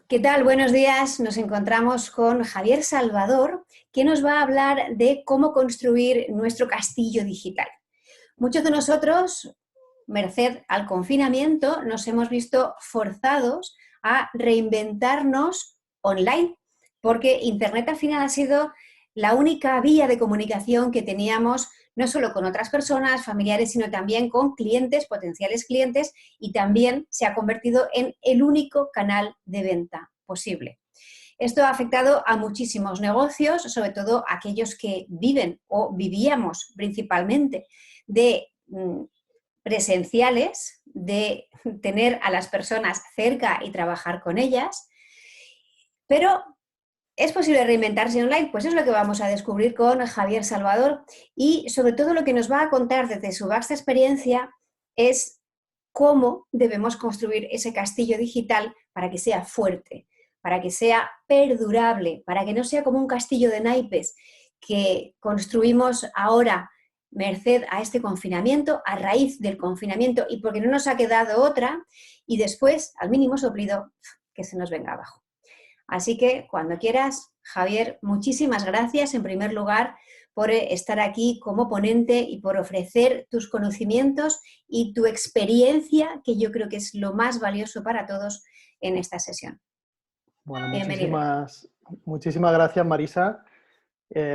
¿Qué tal? Buenos días. Nos encontramos con Javier Salvador, que nos va a hablar de cómo construir nuestro castillo digital. Muchos de nosotros, merced al confinamiento, nos hemos visto forzados a reinventarnos online, porque Internet al final ha sido la única vía de comunicación que teníamos, no solo con otras personas, familiares, sino también con clientes, potenciales clientes, y también se ha convertido en el único canal de venta posible. Esto ha afectado a muchísimos negocios, sobre todo aquellos que viven o vivíamos principalmente de presenciales, de tener a las personas cerca y trabajar con ellas, pero ¿es posible reinventarse online? Pues es lo que vamos a descubrir con Javier Salvador y sobre todo lo que nos va a contar desde su vasta experiencia es cómo debemos construir ese castillo digital para que sea fuerte, para que sea perdurable, para que no sea como un castillo de naipes que construimos ahora merced a este confinamiento, a raíz del confinamiento y porque no nos ha quedado otra y después, al mínimo soplido, que se nos venga abajo. Así que cuando quieras, Javier, muchísimas gracias en primer lugar por estar aquí como ponente y por ofrecer tus conocimientos y tu experiencia, que yo creo que es lo más valioso para todos en esta sesión. Bueno, Bienvenido. muchísimas gracias, Marisa.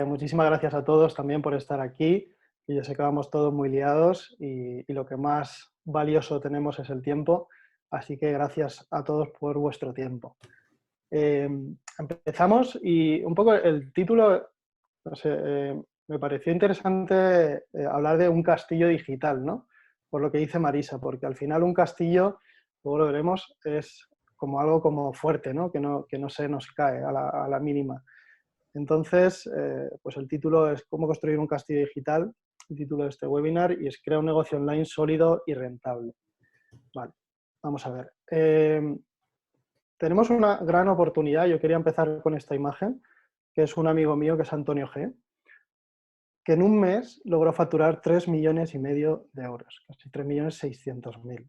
Muchísimas gracias a todos también por estar aquí. Y yo sé que vamos todos muy liados y lo que más valioso tenemos es el tiempo. Así que gracias a todos por vuestro tiempo. Empezamos y un poco el título, no sé, me pareció interesante hablar de un castillo digital, ¿no? Por lo que dice Marisa, porque al final un castillo, luego lo veremos, es como algo como fuerte, ¿no? Que no se nos cae a la mínima. Entonces, pues el título es ¿Cómo construir un castillo digital? El título de este webinar y es Crea un negocio online sólido y rentable. Vale, vamos a ver. Tenemos una gran oportunidad. Yo quería empezar con esta imagen, que es un amigo mío, que es Antonio G., que en un mes logró facturar 3,5 millones de euros, casi 3,600,000.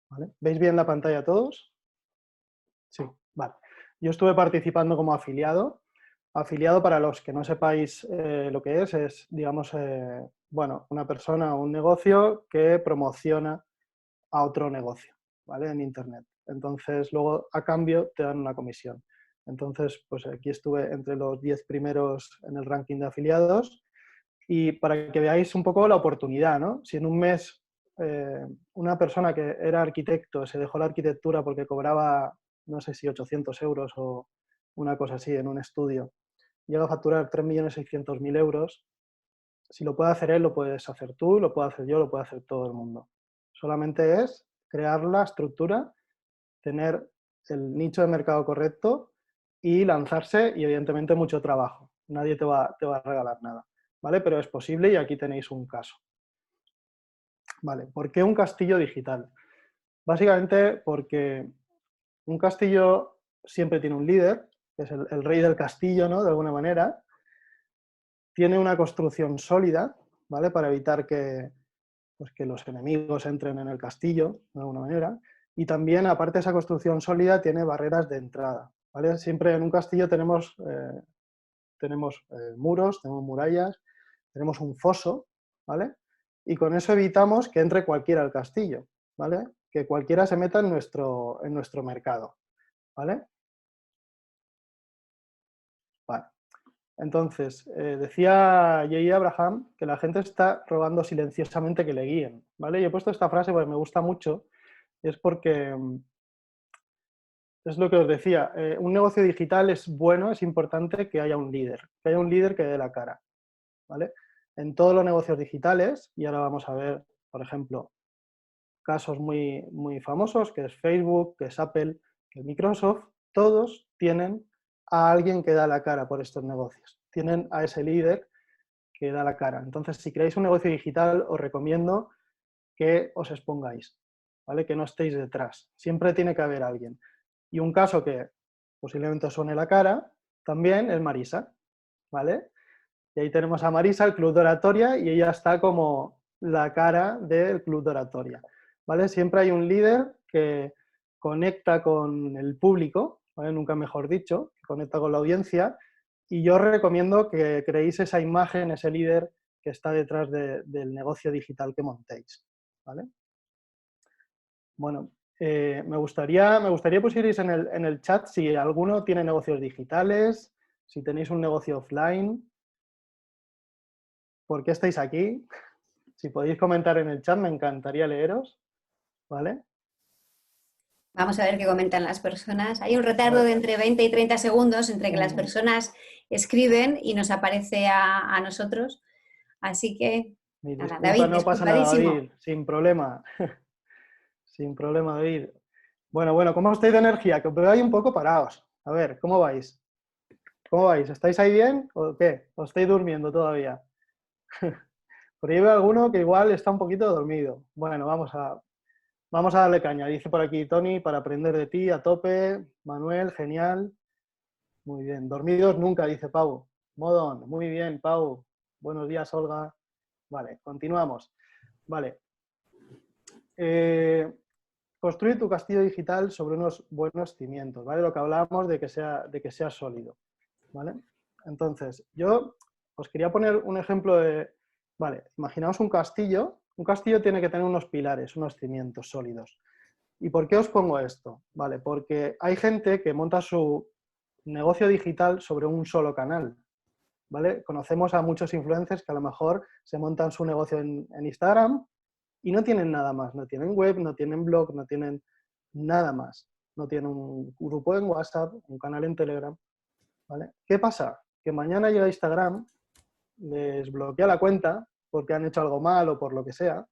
¿Vale? ¿Veis bien la pantalla todos? Sí, vale. Yo estuve participando como afiliado. Afiliado, para los que no sepáis lo que es, digamos, bueno, una persona o un negocio que promociona a otro negocio, ¿vale? En Internet. Entonces, luego, a cambio, te dan una comisión. Entonces, pues aquí estuve entre los 10 primeros en el ranking de afiliados y para que veáis un poco la oportunidad, ¿no? Si en un mes una persona que era arquitecto se dejó la arquitectura porque cobraba, no sé si 800 euros o una cosa así en un estudio, llega a facturar 3,600,000 euros, si lo puede hacer él, lo puedes hacer tú, lo puedo hacer yo, lo puede hacer todo el mundo. Solamente es crear la estructura, tener el nicho de mercado correcto y lanzarse y evidentemente mucho trabajo. Nadie te va a regalar nada, ¿vale? Pero es posible y aquí tenéis un caso. Vale, ¿por qué un castillo digital? Básicamente porque un castillo siempre tiene un líder, que es el rey del castillo, ¿no? De alguna manera. Tiene una construcción sólida, ¿vale? Para evitar pues, que los enemigos entren en el castillo, de alguna manera. Y también, aparte de esa construcción sólida, tiene barreras de entrada, ¿vale? Siempre en un castillo tenemos muros, tenemos murallas, tenemos un foso, ¿vale? Y con eso evitamos que entre cualquiera al castillo, ¿vale? Que cualquiera se meta en nuestro mercado, ¿vale? Vale. Entonces, decía J. Abraham que la gente está rogando silenciosamente que le guíen, ¿vale? Y he puesto esta frase porque me gusta mucho, y es porque es lo que os decía, un negocio digital es bueno, es importante que haya un líder que dé la cara, ¿vale? En todos los negocios digitales, y ahora vamos a ver, por ejemplo, casos muy, muy famosos, que es Facebook, que es Apple, que es Microsoft, todos tienen a alguien que da la cara por estos negocios. Tienen a ese líder que da la cara. Entonces, si creáis un negocio digital, os recomiendo que os expongáis, ¿vale? Que no estéis detrás. Siempre tiene que haber alguien. Y un caso que posiblemente os suene la cara, también es Marisa, ¿vale? Y ahí tenemos a Marisa, el Club de Oratoria, y ella está como la cara del Club de Oratoria, ¿vale? Siempre hay un líder que conecta con el público, ¿vale? Nunca mejor dicho, que conecta con la audiencia. Y yo os recomiendo que creéis esa imagen, ese líder que está detrás del negocio digital que montéis, ¿vale? Bueno, me gustaría pusierais en el chat si alguno tiene negocios digitales, si tenéis un negocio offline, por qué estáis aquí. Si podéis comentar en el chat, me encantaría leeros, ¿vale? Vamos a ver qué comentan las personas. Hay un A retardo de ver. entre 20 y 30 segundos entre que las personas escriben y nos aparece a nosotros. Así que, Mi nada, disculpa, David, no pasa nada, disculpadísimo. David, sin problema. Sin problema, David. Bueno, ¿cómo estáis de energía? Que os veo ahí un poco parados. A ver, ¿cómo vais? ¿Cómo vais? ¿Estáis ahí bien o qué? ¿O estáis durmiendo todavía? Por ahí veo alguno que igual está un poquito dormido. Bueno, vamos a darle caña. Dice por aquí Tony, para aprender de ti, a tope. Manuel, genial. Muy bien. Dormidos nunca, dice Pau. Modon, muy bien, Pau. Buenos días, Olga. Vale, continuamos. Vale. Construye tu castillo digital sobre unos buenos cimientos, ¿vale? Lo que hablábamos de que sea sólido, ¿vale? Entonces, yo os quería poner un ejemplo de, vale, imaginaos un castillo tiene que tener unos pilares, unos cimientos sólidos. ¿Y por qué os pongo esto? Vale, porque hay gente que monta su negocio digital sobre un solo canal, ¿vale? Conocemos a muchos influencers que a lo mejor se montan su negocio en Instagram y no tienen nada más, no tienen web, no tienen blog, no tienen nada más. No tienen un grupo en WhatsApp, un canal en Telegram, ¿vale? ¿Qué pasa? Que mañana llega Instagram, les bloquea la cuenta porque han hecho algo mal o por lo que sea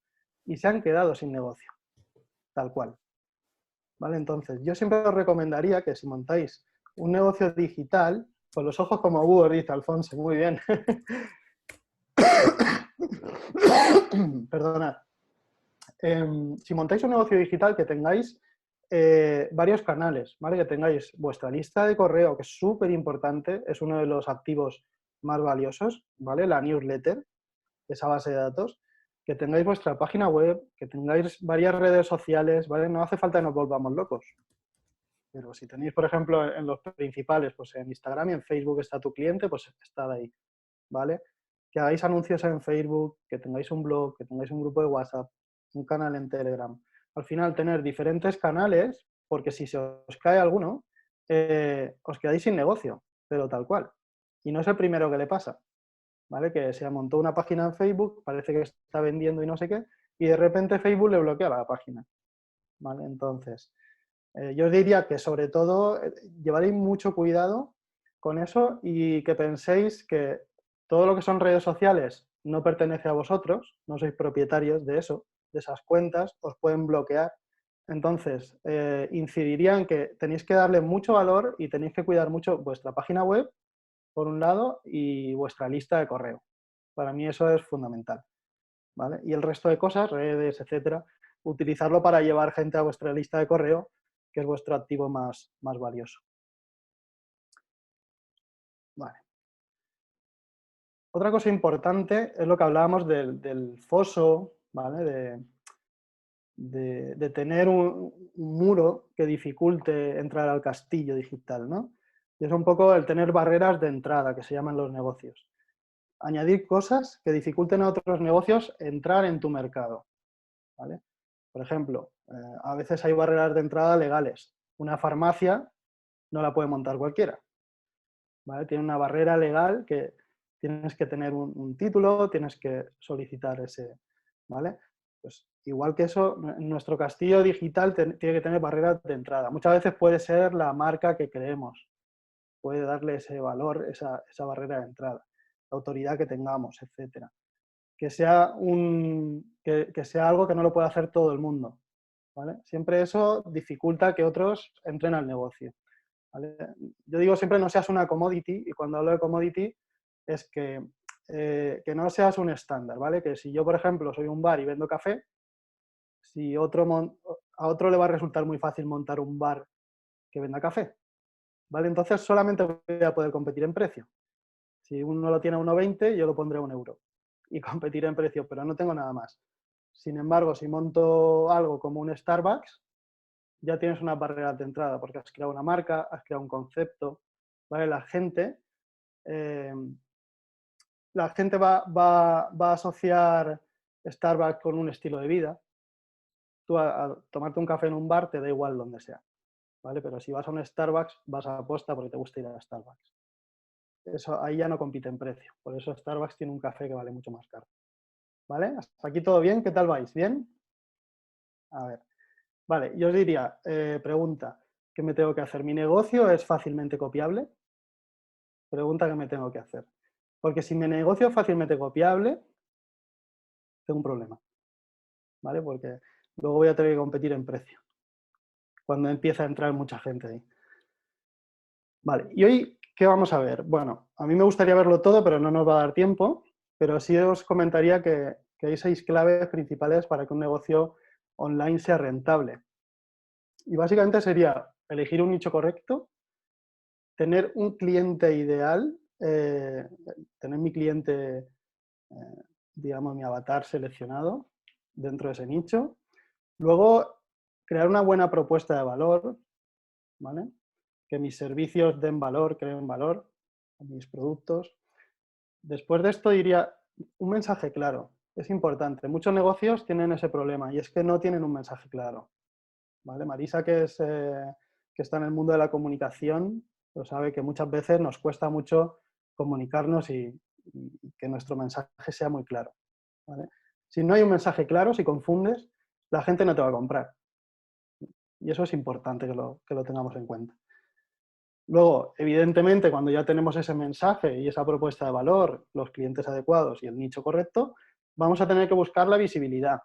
y se han quedado sin negocio, tal cual, ¿vale? Entonces, yo siempre os recomendaría que si montáis un negocio digital, con los ojos como búhos, dice Alfonso, muy bien. Perdonad. Si montáis un negocio digital, que tengáis varios canales, ¿vale? Que tengáis vuestra lista de correo, que es súper importante, es uno de los activos más valiosos, ¿vale? La newsletter, esa base de datos, que tengáis vuestra página web, que tengáis varias redes sociales, ¿vale? No hace falta que nos volvamos locos. Pero si tenéis, por ejemplo, en los principales, pues en Instagram y en Facebook está tu cliente, pues está ahí, ¿vale? Que hagáis anuncios en Facebook, que tengáis un blog, que tengáis un grupo de WhatsApp, un canal en Telegram. Al final, tener diferentes canales, porque si se os cae alguno, os quedáis sin negocio, pero tal cual. Y no es el primero que le pasa, ¿vale? Que se montó una página en Facebook, parece que está vendiendo y no sé qué, y de repente Facebook le bloquea la página, ¿vale? Entonces, yo os diría que sobre todo llevaréis mucho cuidado con eso y que penséis que todo lo que son redes sociales no pertenece a vosotros, no sois propietarios de eso, de esas cuentas, os pueden bloquear. Entonces, incidiría en que tenéis que darle mucho valor y tenéis que cuidar mucho vuestra página web, por un lado, y vuestra lista de correo. Para mí eso es fundamental, ¿vale? Y el resto de cosas, redes, etcétera, utilizarlo para llevar gente a vuestra lista de correo, que es vuestro activo más valioso. Vale. Otra cosa importante es lo que hablábamos del foso, ¿vale? De tener un muro que dificulte entrar al castillo digital, ¿no? Y es un poco el tener barreras de entrada, que se llaman los negocios. Añadir cosas que dificulten a otros negocios entrar en tu mercado, ¿vale? Por ejemplo, a veces hay barreras de entrada legales. Una farmacia no la puede montar cualquiera, ¿vale? Tiene una barrera legal que tienes que tener un título, tienes que solicitar ese, ¿vale? Pues igual que eso, nuestro castillo digital tiene que tener barreras de entrada. Muchas veces puede ser la marca que creemos, puede darle ese valor, esa barrera de entrada, la autoridad que tengamos, etcétera. Que sea, que sea algo que no lo pueda hacer todo el mundo, ¿vale? Siempre eso dificulta que otros entren al negocio, ¿vale? Yo digo siempre no seas una commodity, y cuando hablo de commodity es que no seas un estándar, ¿vale? Que si yo, por ejemplo, soy un bar y vendo café, si a otro le va a resultar muy fácil montar un bar que venda café, ¿vale? Entonces solamente voy a poder competir en precio. Si uno lo tiene a 1,20, yo lo pondré a 1 euro y competiré en precio, pero no tengo nada más. Sin embargo, si monto algo como un Starbucks, ya tienes unas barreras de entrada, porque has creado una marca, has creado un concepto, ¿vale? Eh, la gente va a asociar Starbucks con un estilo de vida. Tú a tomarte un café en un bar te da igual donde sea, ¿vale? Pero si vas a un Starbucks, vas a aposta porque te gusta ir a Starbucks. Eso ahí ya no compite en precio. Por eso Starbucks tiene un café que vale mucho más caro. ¿Vale? ¿Hasta aquí todo bien? ¿Qué tal vais? ¿Bien? A ver. Vale, yo os diría, pregunta, ¿qué me tengo que hacer? ¿Mi negocio es fácilmente copiable? Pregunta que me tengo que hacer. Porque si mi negocio es fácilmente copiable, tengo un problema, ¿vale? Porque luego voy a tener que competir en precio, cuando empieza a entrar mucha gente ahí. Vale, y hoy, ¿qué vamos a ver? Bueno, a mí me gustaría verlo todo, pero no nos va a dar tiempo, pero sí os comentaría que hay 6 claves principales para que un negocio online sea rentable. Y básicamente sería elegir un nicho correcto, tener un cliente ideal, tener mi cliente, digamos, mi avatar seleccionado dentro de ese nicho. Luego, crear una buena propuesta de valor, ¿vale? Que mis servicios den valor, creen valor, mis productos. Después de esto diría un mensaje claro. Es importante. Muchos negocios tienen ese problema y es que no tienen un mensaje claro, ¿vale? Marisa, que está en el mundo de la comunicación, lo sabe que muchas veces nos cuesta mucho comunicarnos y que nuestro mensaje sea muy claro, ¿vale? Si no hay un mensaje claro, si confundes, la gente no te va a comprar. Y eso es importante que lo tengamos en cuenta. Luego, evidentemente, cuando ya tenemos ese mensaje y esa propuesta de valor, los clientes adecuados y el nicho correcto, vamos a tener que buscar la visibilidad,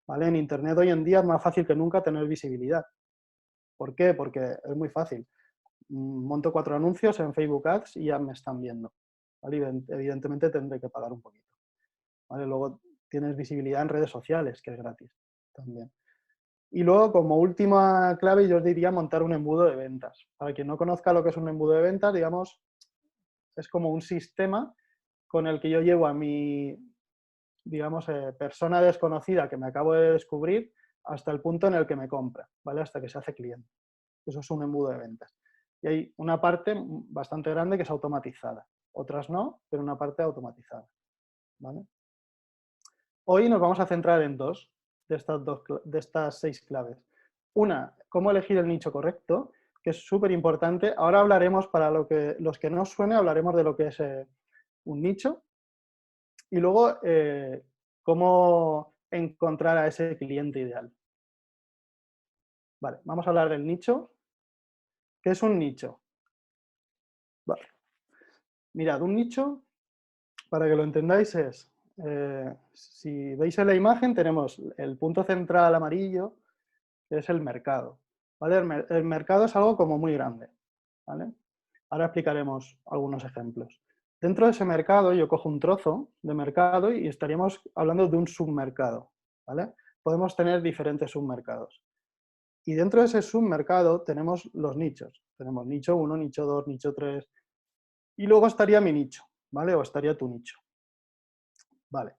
¿vale? En Internet hoy en día es más fácil que nunca tener visibilidad. ¿Por qué? Porque es muy fácil. Monto 4 anuncios en Facebook Ads y ya me están viendo, ¿vale? Evidentemente tendré que pagar un poquito, ¿vale? Luego tienes visibilidad en redes sociales, que es gratis también. Y luego, como última clave, yo os diría montar un embudo de ventas. Para quien no conozca lo que es un embudo de ventas, digamos, es como un sistema con el que yo llevo a mi, digamos, persona desconocida que me acabo de descubrir hasta el punto en el que me compra, ¿vale? Hasta que se hace cliente. Eso es un embudo de ventas. Y hay una parte bastante grande que es automatizada. Otras no, pero una parte automatizada, ¿vale? Hoy nos vamos a centrar en de estas 6 claves. Una, cómo elegir el nicho correcto, que es súper importante. Ahora hablaremos, para los que no os suene, hablaremos de lo que es un nicho. Y luego, cómo encontrar a ese cliente ideal. Vale, vamos a hablar del nicho. ¿Qué es un nicho? Vale. Mirad, un nicho, para que lo entendáis, es, si veis en la imagen, tenemos el punto central amarillo, que es el mercado, ¿vale? El mercado es algo como muy grande, ¿vale? Ahora explicaremos algunos ejemplos. Dentro de ese mercado yo cojo un trozo de mercado y estaríamos hablando de un submercado, ¿vale? Podemos tener diferentes submercados. Y dentro de ese submercado tenemos los nichos. Tenemos nicho 1, nicho 2, nicho 3. Y luego estaría mi nicho, ¿vale? O estaría tu nicho. Vale.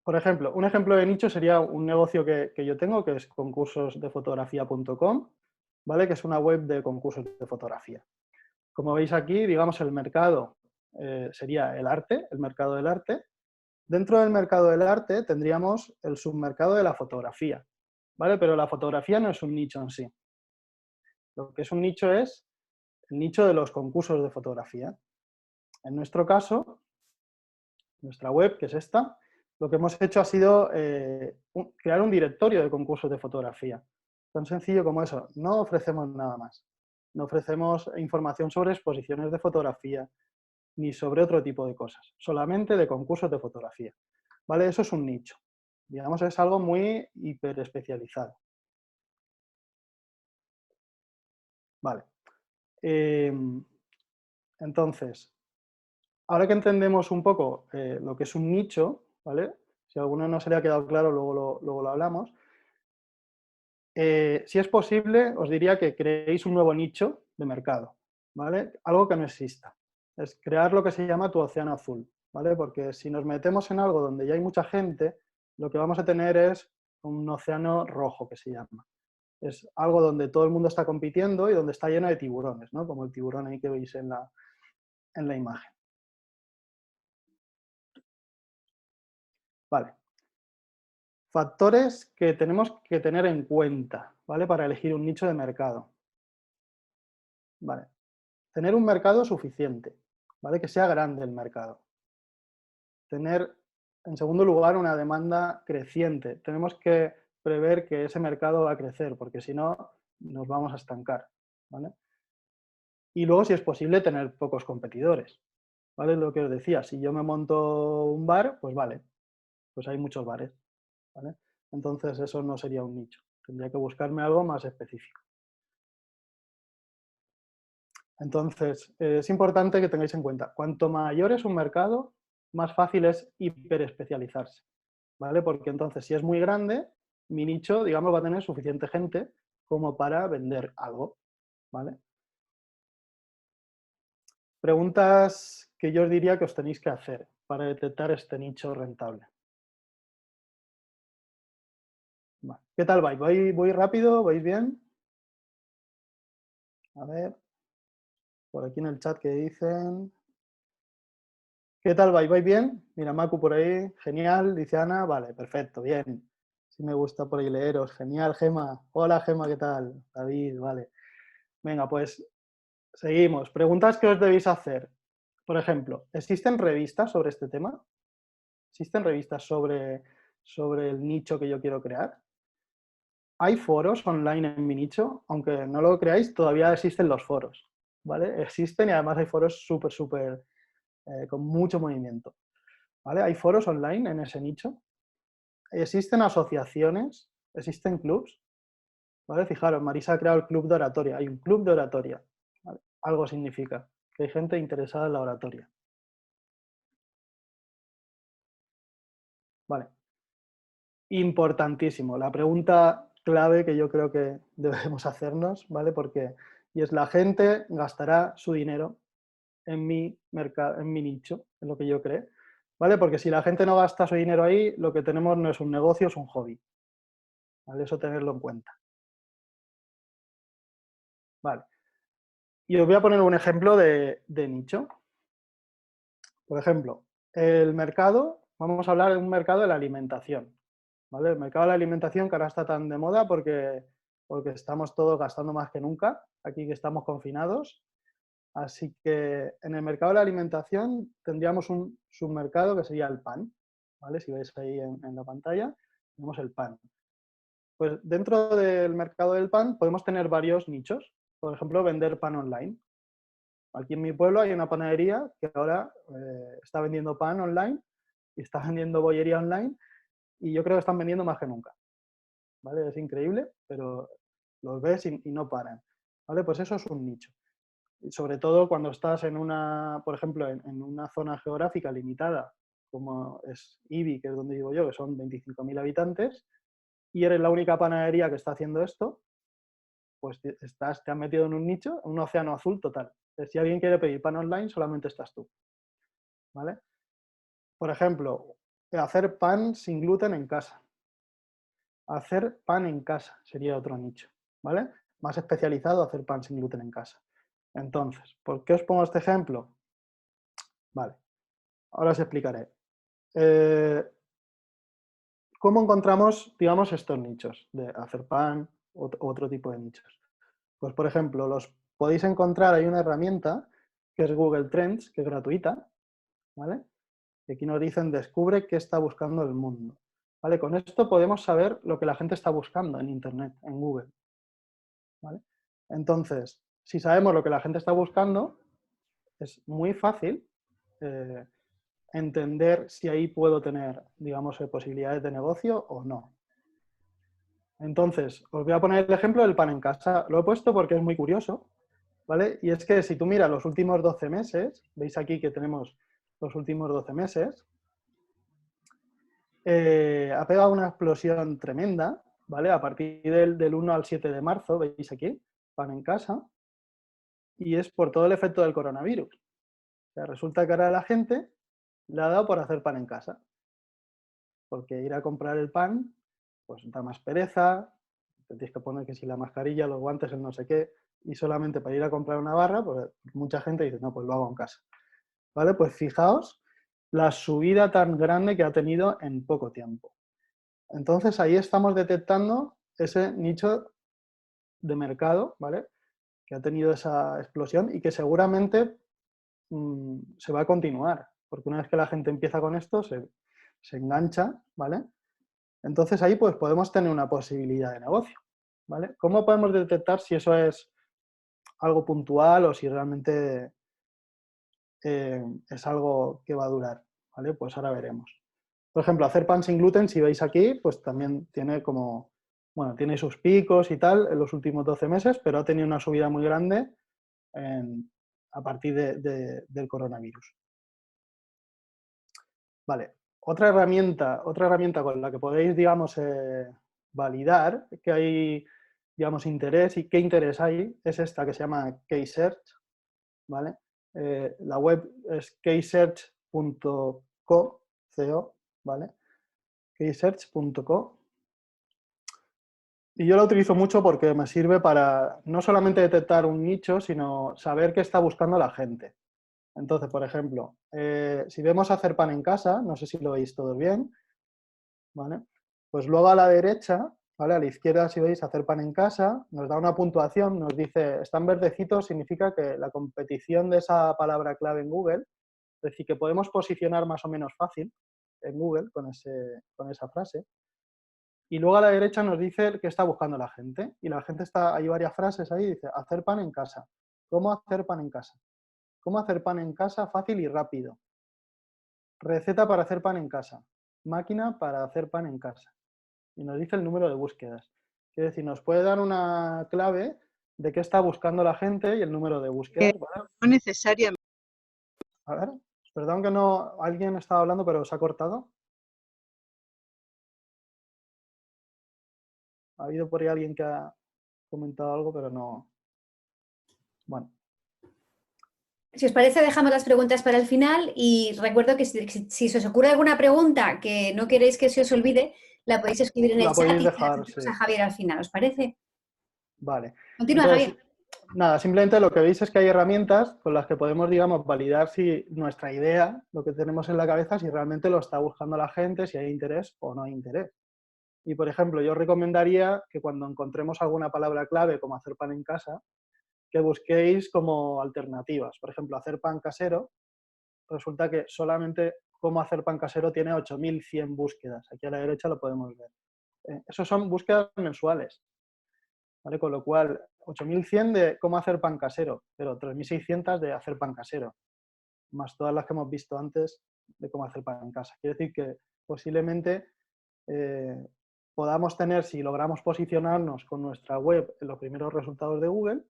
Por ejemplo, un ejemplo de nicho sería un negocio que yo tengo, que es concursosdefotografía.com, ¿vale? Que es una web de concursos de fotografía. Como veis aquí, digamos, el mercado sería el arte, el mercado del arte. Dentro del mercado del arte tendríamos el submercado de la fotografía, ¿vale? Pero la fotografía no es un nicho en sí. Lo que es un nicho es el nicho de los concursos de fotografía. En nuestro caso, nuestra web, que es esta, lo que hemos hecho ha sido crear un directorio de concursos de fotografía. Tan sencillo como eso. No ofrecemos nada más. No ofrecemos información sobre exposiciones de fotografía, ni sobre otro tipo de cosas. Solamente de concursos de fotografía. ¿Vale? Eso es un nicho. Digamos, es algo muy hiperespecializado. Vale. Entonces, ahora que entendemos un poco lo que es un nicho, ¿vale? Si a alguno no se le ha quedado claro, luego lo hablamos. Si es posible, os diría que creéis un nuevo nicho de mercado, ¿vale? Algo que no exista. Es crear lo que se llama tu océano azul, ¿vale? Porque si nos metemos en algo donde ya hay mucha gente, lo que vamos a tener es un océano rojo que se llama. Es algo donde todo el mundo está compitiendo y donde está lleno de tiburones, ¿no? Como el tiburón ahí que veis en la imagen. Vale. Factores que tenemos que tener en cuenta, ¿vale? Para elegir un nicho de mercado. Vale. Tener un mercado suficiente, ¿vale? Que sea grande el mercado. Tener, en segundo lugar, una demanda creciente. Tenemos que prever que ese mercado va a crecer, porque si no, nos vamos a estancar, ¿vale? Y luego, si es posible, tener pocos competidores, ¿vale? Lo que os decía, si yo me monto un bar, pues vale, pues hay muchos bares, ¿vale? Entonces eso no sería un nicho, tendría que buscarme algo más específico. Entonces, es importante que tengáis en cuenta, cuanto mayor es un mercado, más fácil es hiperespecializarse, ¿vale? Porque entonces, si es muy grande, mi nicho, digamos, va a tener suficiente gente como para vender algo, ¿vale? Preguntas que yo os diría que os tenéis que hacer para detectar este nicho rentable. Vale. ¿Qué tal vais? ¿Voy rápido? ¿Vais bien? A ver, por aquí en el chat que dicen... ¿Qué tal vais bien? Mira, Macu por ahí, genial, dice Ana, vale, perfecto, bien. Sí me gusta por ahí leeros, genial, Gema. Hola, Gema, ¿qué tal? David, vale. Venga, pues seguimos. Preguntas que os debéis hacer. Por ejemplo, ¿existen revistas sobre este tema? ¿Existen revistas sobre el nicho que yo quiero crear? ¿Hay foros online en mi nicho? Aunque no lo creáis, todavía existen los foros, ¿vale? Existen y además hay foros súper, con mucho movimiento, ¿vale? Hay foros online en ese nicho. Existen asociaciones, existen clubs, ¿vale? Fijaros, Marisa ha creado el club de oratoria. Hay un club de oratoria, ¿vale? Algo significa que hay gente interesada en la oratoria. Vale. Importantísimo. La pregunta clave que yo creo que debemos hacernos, ¿vale? Porque, y es la gente gastará su dinero en mi mercado, en mi nicho, en lo que yo cree, ¿vale? Porque si la gente no gasta su dinero ahí, lo que tenemos no es un negocio, es un hobby, ¿vale? Eso tenerlo en cuenta. Vale. Y os voy a poner un ejemplo de nicho. Por ejemplo, el mercado, vamos a hablar de un mercado de la alimentación, ¿vale? El mercado de la alimentación que ahora está tan de moda porque estamos todos gastando más que nunca, aquí que estamos confinados. Así que en el mercado de la alimentación tendríamos un submercado que sería el pan, ¿vale? Si veis ahí en la pantalla, tenemos el pan. Pues dentro del mercado del pan podemos tener varios nichos. Por ejemplo, vender pan online. Aquí en mi pueblo hay una panadería que ahora está vendiendo pan online y está vendiendo bollería online y yo creo que están vendiendo más que nunca, ¿vale? Es increíble, pero los ves y no paran, ¿vale? Pues eso es un nicho. Y sobre todo cuando estás en una, por ejemplo, en una zona geográfica limitada, como es Ibi, que es donde vivo yo, que son 25.000 habitantes, y eres la única panadería que está haciendo esto, pues te has metido en un nicho, en un océano azul total. Si alguien quiere pedir pan online, solamente estás tú, ¿vale? Por ejemplo, hacer pan sin gluten en casa. Hacer pan en casa sería otro nicho, ¿vale? Más especializado hacer pan sin gluten en casa. Entonces, ¿por qué os pongo este ejemplo? Vale, ahora os explicaré. ¿Cómo encontramos, digamos, estos nichos de hacer pan u otro tipo de nichos? Pues, por ejemplo, los podéis encontrar, hay una herramienta que es Google Trends, que es gratuita, ¿vale? Y aquí nos dicen, descubre qué está buscando el mundo. ¿Vale? Con esto podemos saber lo que la gente está buscando en Internet, en Google, ¿vale? Entonces, si sabemos lo que la gente está buscando, es muy fácil eh, entender si ahí puedo tener, digamos, posibilidades de negocio o no. Entonces, os voy a poner el ejemplo del pan en casa. Lo he puesto porque es muy curioso, ¿vale? Y es que si tú miras los últimos 12 meses, veis aquí que tenemos los últimos 12 meses, ha pegado una explosión tremenda, ¿vale? A partir del 1 al 7 de marzo, veis aquí, pan en casa, y es por todo el efecto del coronavirus. O sea, resulta que ahora la gente le ha dado por hacer pan en casa, porque ir a comprar el pan pues da más pereza, te tienes que poner que si la mascarilla, los guantes, el no sé qué, y solamente para ir a comprar una barra, pues mucha gente dice, no, pues lo hago en casa. ¿Vale? Pues fijaos la subida tan grande que ha tenido en poco tiempo. Entonces ahí estamos detectando ese nicho de mercado, ¿vale? Que ha tenido esa explosión y que seguramente se va a continuar, porque una vez que la gente empieza con esto, se engancha, ¿vale? Entonces ahí pues podemos tener una posibilidad de negocio, ¿vale? ¿Cómo podemos detectar si eso es algo puntual o si realmente es algo que va a durar, ¿vale? Pues ahora veremos. Por ejemplo, hacer pan sin gluten, si veis aquí, pues también tiene como, bueno, tiene sus picos y tal en los últimos 12 meses, pero ha tenido una subida muy grande a partir del coronavirus. Vale, otra herramienta con la que podéis, digamos, validar que hay, digamos, interés y qué interés hay, es esta que se llama Keysearch, ¿vale? La web es keysearch.co, ¿vale? Keysearch.co. Y yo la utilizo mucho porque me sirve para no solamente detectar un nicho, sino saber qué está buscando la gente. Entonces, por ejemplo, si vemos hacer pan en casa, no sé si lo veis todos bien, ¿vale? Pues luego a la derecha, ¿vale? A la izquierda, si veis hacer pan en casa, nos da una puntuación, nos dice, están verdecitos, significa que la competición de esa palabra clave en Google, es decir, que podemos posicionar más o menos fácil en Google con esa frase. Y luego a la derecha nos dice qué está buscando la gente. Y la gente está, hay varias frases ahí, dice, hacer pan en casa. ¿Cómo hacer pan en casa? ¿Cómo hacer pan en casa fácil y rápido? Receta para hacer pan en casa. Máquina para hacer pan en casa. Y nos dice el número de búsquedas. Quiere decir, nos puede dar una clave de qué está buscando la gente y el número de búsquedas, ¿vale? No necesariamente. A ver, perdón que no, alguien estaba hablando pero se ha cortado. Ha habido por ahí alguien que ha comentado algo, pero no. Bueno. Si os parece, dejamos las preguntas para el final y recuerdo que si se os ocurre alguna pregunta que no queréis que se os olvide, la podéis escribir en el La chat podéis y se la dejar, hacemos sí. a Javier al final, ¿os parece? Vale. Continúa, Entonces, Javier. nada, simplemente lo que veis es que hay herramientas con las que podemos, digamos, validar si nuestra idea, lo que tenemos en la cabeza, si realmente lo está buscando la gente, si hay interés o no hay interés. Y, por ejemplo, yo recomendaría que cuando encontremos alguna palabra clave, como hacer pan en casa, que busquéis como alternativas. Por ejemplo, hacer pan casero, resulta que solamente cómo hacer pan casero tiene 8.100 búsquedas. Aquí a la derecha lo podemos ver. Esos son búsquedas mensuales, ¿vale? Con lo cual, 8.100 de cómo hacer pan casero, pero 3.600 de hacer pan casero, más todas las que hemos visto antes de cómo hacer pan en casa. Quiere decir que posiblemente podamos tener, si logramos posicionarnos con nuestra web en los primeros resultados de Google,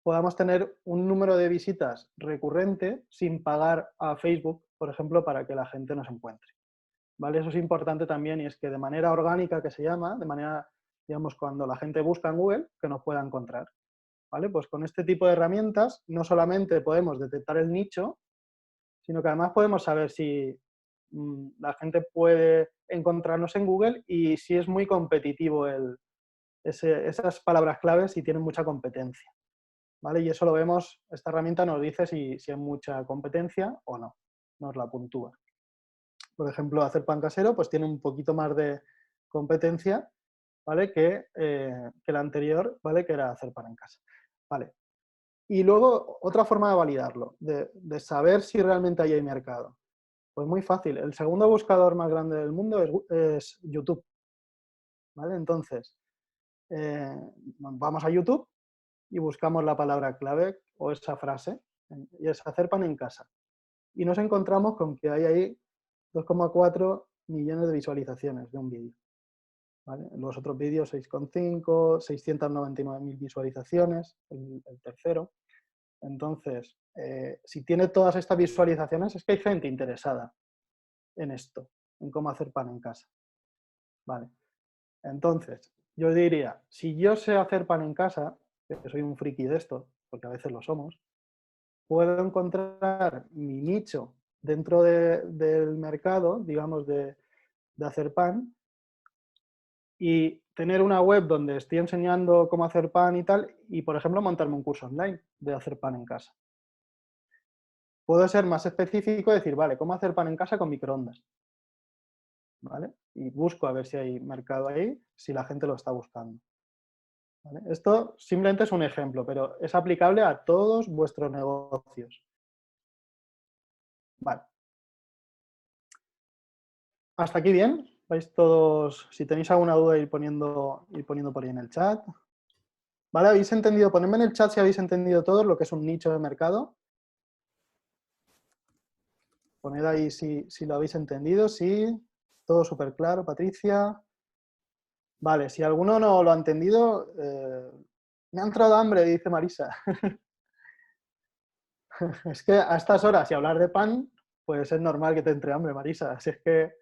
podamos tener un número de visitas recurrente sin pagar a Facebook, por ejemplo, para que la gente nos encuentre. ¿Vale? Eso es importante también y es que de manera orgánica, que se llama, de manera, digamos, cuando la gente busca en Google, que nos pueda encontrar. ¿Vale? Pues con este tipo de herramientas no solamente podemos detectar el nicho, sino que además podemos saber si la gente puede encontrarnos en Google y si es muy competitivo esas palabras claves y tienen mucha competencia. ¿Vale? Y eso lo vemos, esta herramienta nos dice si hay mucha competencia o no, nos la puntúa. Por ejemplo, hacer pan casero pues tiene un poquito más de competencia, ¿vale? que la anterior, ¿vale? Que era hacer pan en casa. ¿Vale? Y luego, otra forma de validarlo, de saber si realmente ahí hay mercado. Pues muy fácil. El segundo buscador más grande del mundo es YouTube. ¿Vale? Entonces, vamos a YouTube y buscamos la palabra clave o esa frase, y es hacer pan en casa. Y nos encontramos con que hay ahí 2,4 millones de visualizaciones de un vídeo. ¿Vale? Los otros vídeos 6,5, 699.000 visualizaciones, el tercero. Entonces, si tiene todas estas visualizaciones, es que hay gente interesada en esto, en cómo hacer pan en casa. ¿Vale? Entonces, yo diría, si yo sé hacer pan en casa, que soy un friki de esto, porque a veces lo somos, puedo encontrar mi nicho dentro del mercado, digamos, de hacer pan, y tener una web donde estoy enseñando cómo hacer pan y tal, y por ejemplo montarme un curso online de hacer pan en casa. Puedo ser más específico y decir, vale, ¿cómo hacer pan en casa con microondas? ¿Vale? Y busco a ver si hay mercado ahí, si la gente lo está buscando. ¿Vale? Esto simplemente es un ejemplo, pero es aplicable a todos vuestros negocios. Vale. ¿Hasta aquí bien? ¿Vais todos? Si tenéis alguna duda, ir poniendo por ahí en el chat. ¿Vale? ¿Habéis entendido? Ponedme en el chat si habéis entendido todo lo que es un nicho de mercado. Poned ahí si lo habéis entendido, sí. Todo súper claro, Patricia. Vale, si alguno no lo ha entendido, me ha entrado hambre, dice Marisa. Es que a estas horas, y hablar de pan, pues es normal que te entre hambre, Marisa. Así es que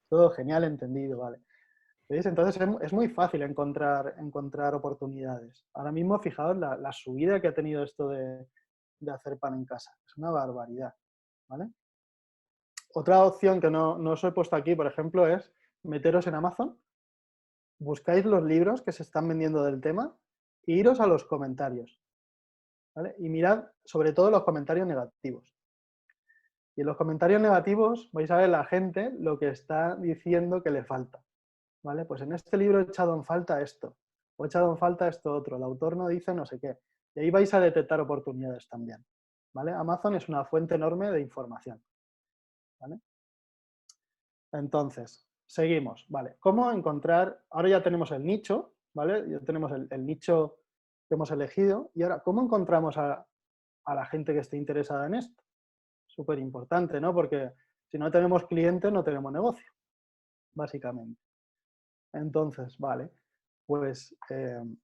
todo genial entendido, vale. ¿Veis? Entonces es muy fácil encontrar oportunidades. Ahora mismo, fijaos la subida que ha tenido esto de hacer pan en casa. Es una barbaridad, ¿vale? Otra opción que no os he puesto aquí, por ejemplo, es meteros en Amazon, buscáis los libros que se están vendiendo del tema e iros a los comentarios, ¿vale? Y mirad sobre todo los comentarios negativos. Y en los comentarios negativos vais a ver la gente lo que está diciendo que le falta, ¿vale? Pues en este libro he echado en falta esto, o he echado en falta esto otro, el autor no dice no sé qué. Y ahí vais a detectar oportunidades también, ¿vale? Amazon es una fuente enorme de información, ¿vale? Entonces, seguimos, ¿vale? ¿Cómo encontrar? Ahora ya tenemos el nicho, ¿vale? Ya tenemos el nicho que hemos elegido. Y ahora, ¿cómo encontramos a la gente que esté interesada en esto? Súper importante, ¿no? Porque si no tenemos clientes, no tenemos negocio, básicamente. Entonces, vale. Pues,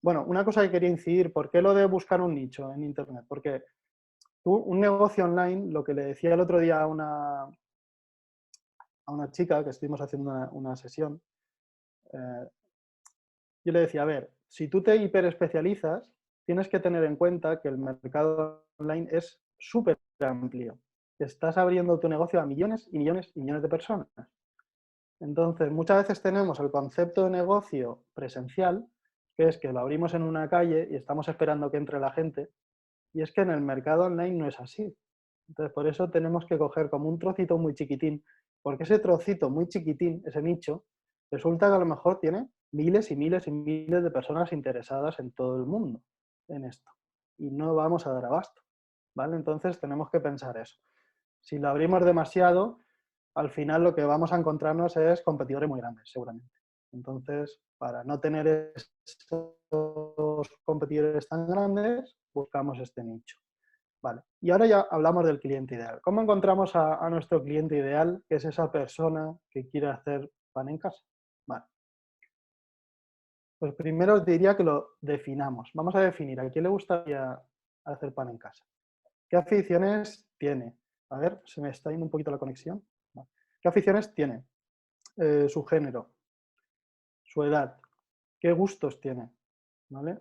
bueno, una cosa que quería incidir, ¿por qué lo de buscar un nicho en Internet? Porque tú, un negocio online, lo que le decía el otro día a una chica que estuvimos haciendo una sesión, eh, yo le decía, a ver, si tú te hiperespecializas, tienes que tener en cuenta que el mercado online es súper amplio. Estás abriendo tu negocio a millones y millones y millones de personas. Entonces, muchas veces tenemos el concepto de negocio presencial, que es que lo abrimos en una calle y estamos esperando que entre la gente, y es que en el mercado online no es así. Entonces, por eso tenemos que coger como un trocito muy chiquitín, porque ese trocito muy chiquitín, ese nicho, resulta que a lo mejor tiene miles y miles y miles de personas interesadas en todo el mundo en esto. Y no vamos a dar abasto, ¿vale? Entonces tenemos que pensar eso. Si lo abrimos demasiado, al final lo que vamos a encontrarnos es competidores muy grandes, seguramente. Entonces, para no tener estos competidores tan grandes, buscamos este nicho. Vale. Y ahora ya hablamos del cliente ideal. ¿Cómo encontramos a nuestro cliente ideal, que es esa persona que quiere hacer pan en casa? Vale. Pues primero os diría que lo definamos. Vamos a definir a quién le gustaría hacer pan en casa. ¿Qué aficiones tiene? A ver, se me está yendo un poquito la conexión. Vale. ¿Qué aficiones tiene? Su género, su edad, qué gustos tiene, ¿vale?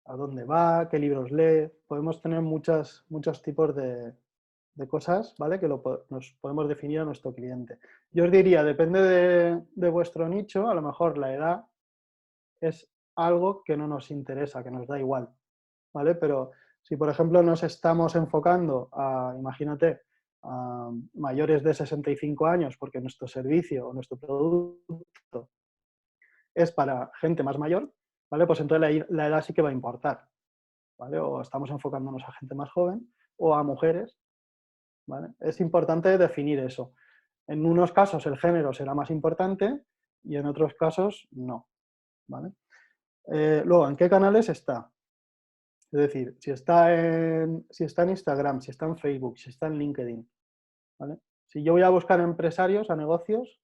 A dónde va, qué libros lee. Podemos tener muchos tipos de cosas, ¿vale? Que nos podemos definir a nuestro cliente. Yo os diría, depende de vuestro nicho, a lo mejor la edad es algo que no nos interesa, que nos da igual, ¿vale? Pero si, por ejemplo, nos estamos enfocando a, imagínate, a mayores de 65 años, porque nuestro servicio o nuestro producto es para gente más mayor, ¿vale? Pues entonces la edad sí que va a importar, ¿vale? O estamos enfocándonos a gente más joven o a mujeres, ¿vale? Es importante definir eso. En unos casos el género será más importante y en otros casos no, ¿vale? Luego, ¿en qué canales está? Es decir, si está en Instagram, si está en Facebook, si está en LinkedIn, ¿vale? Si yo voy a buscar empresarios, a negocios,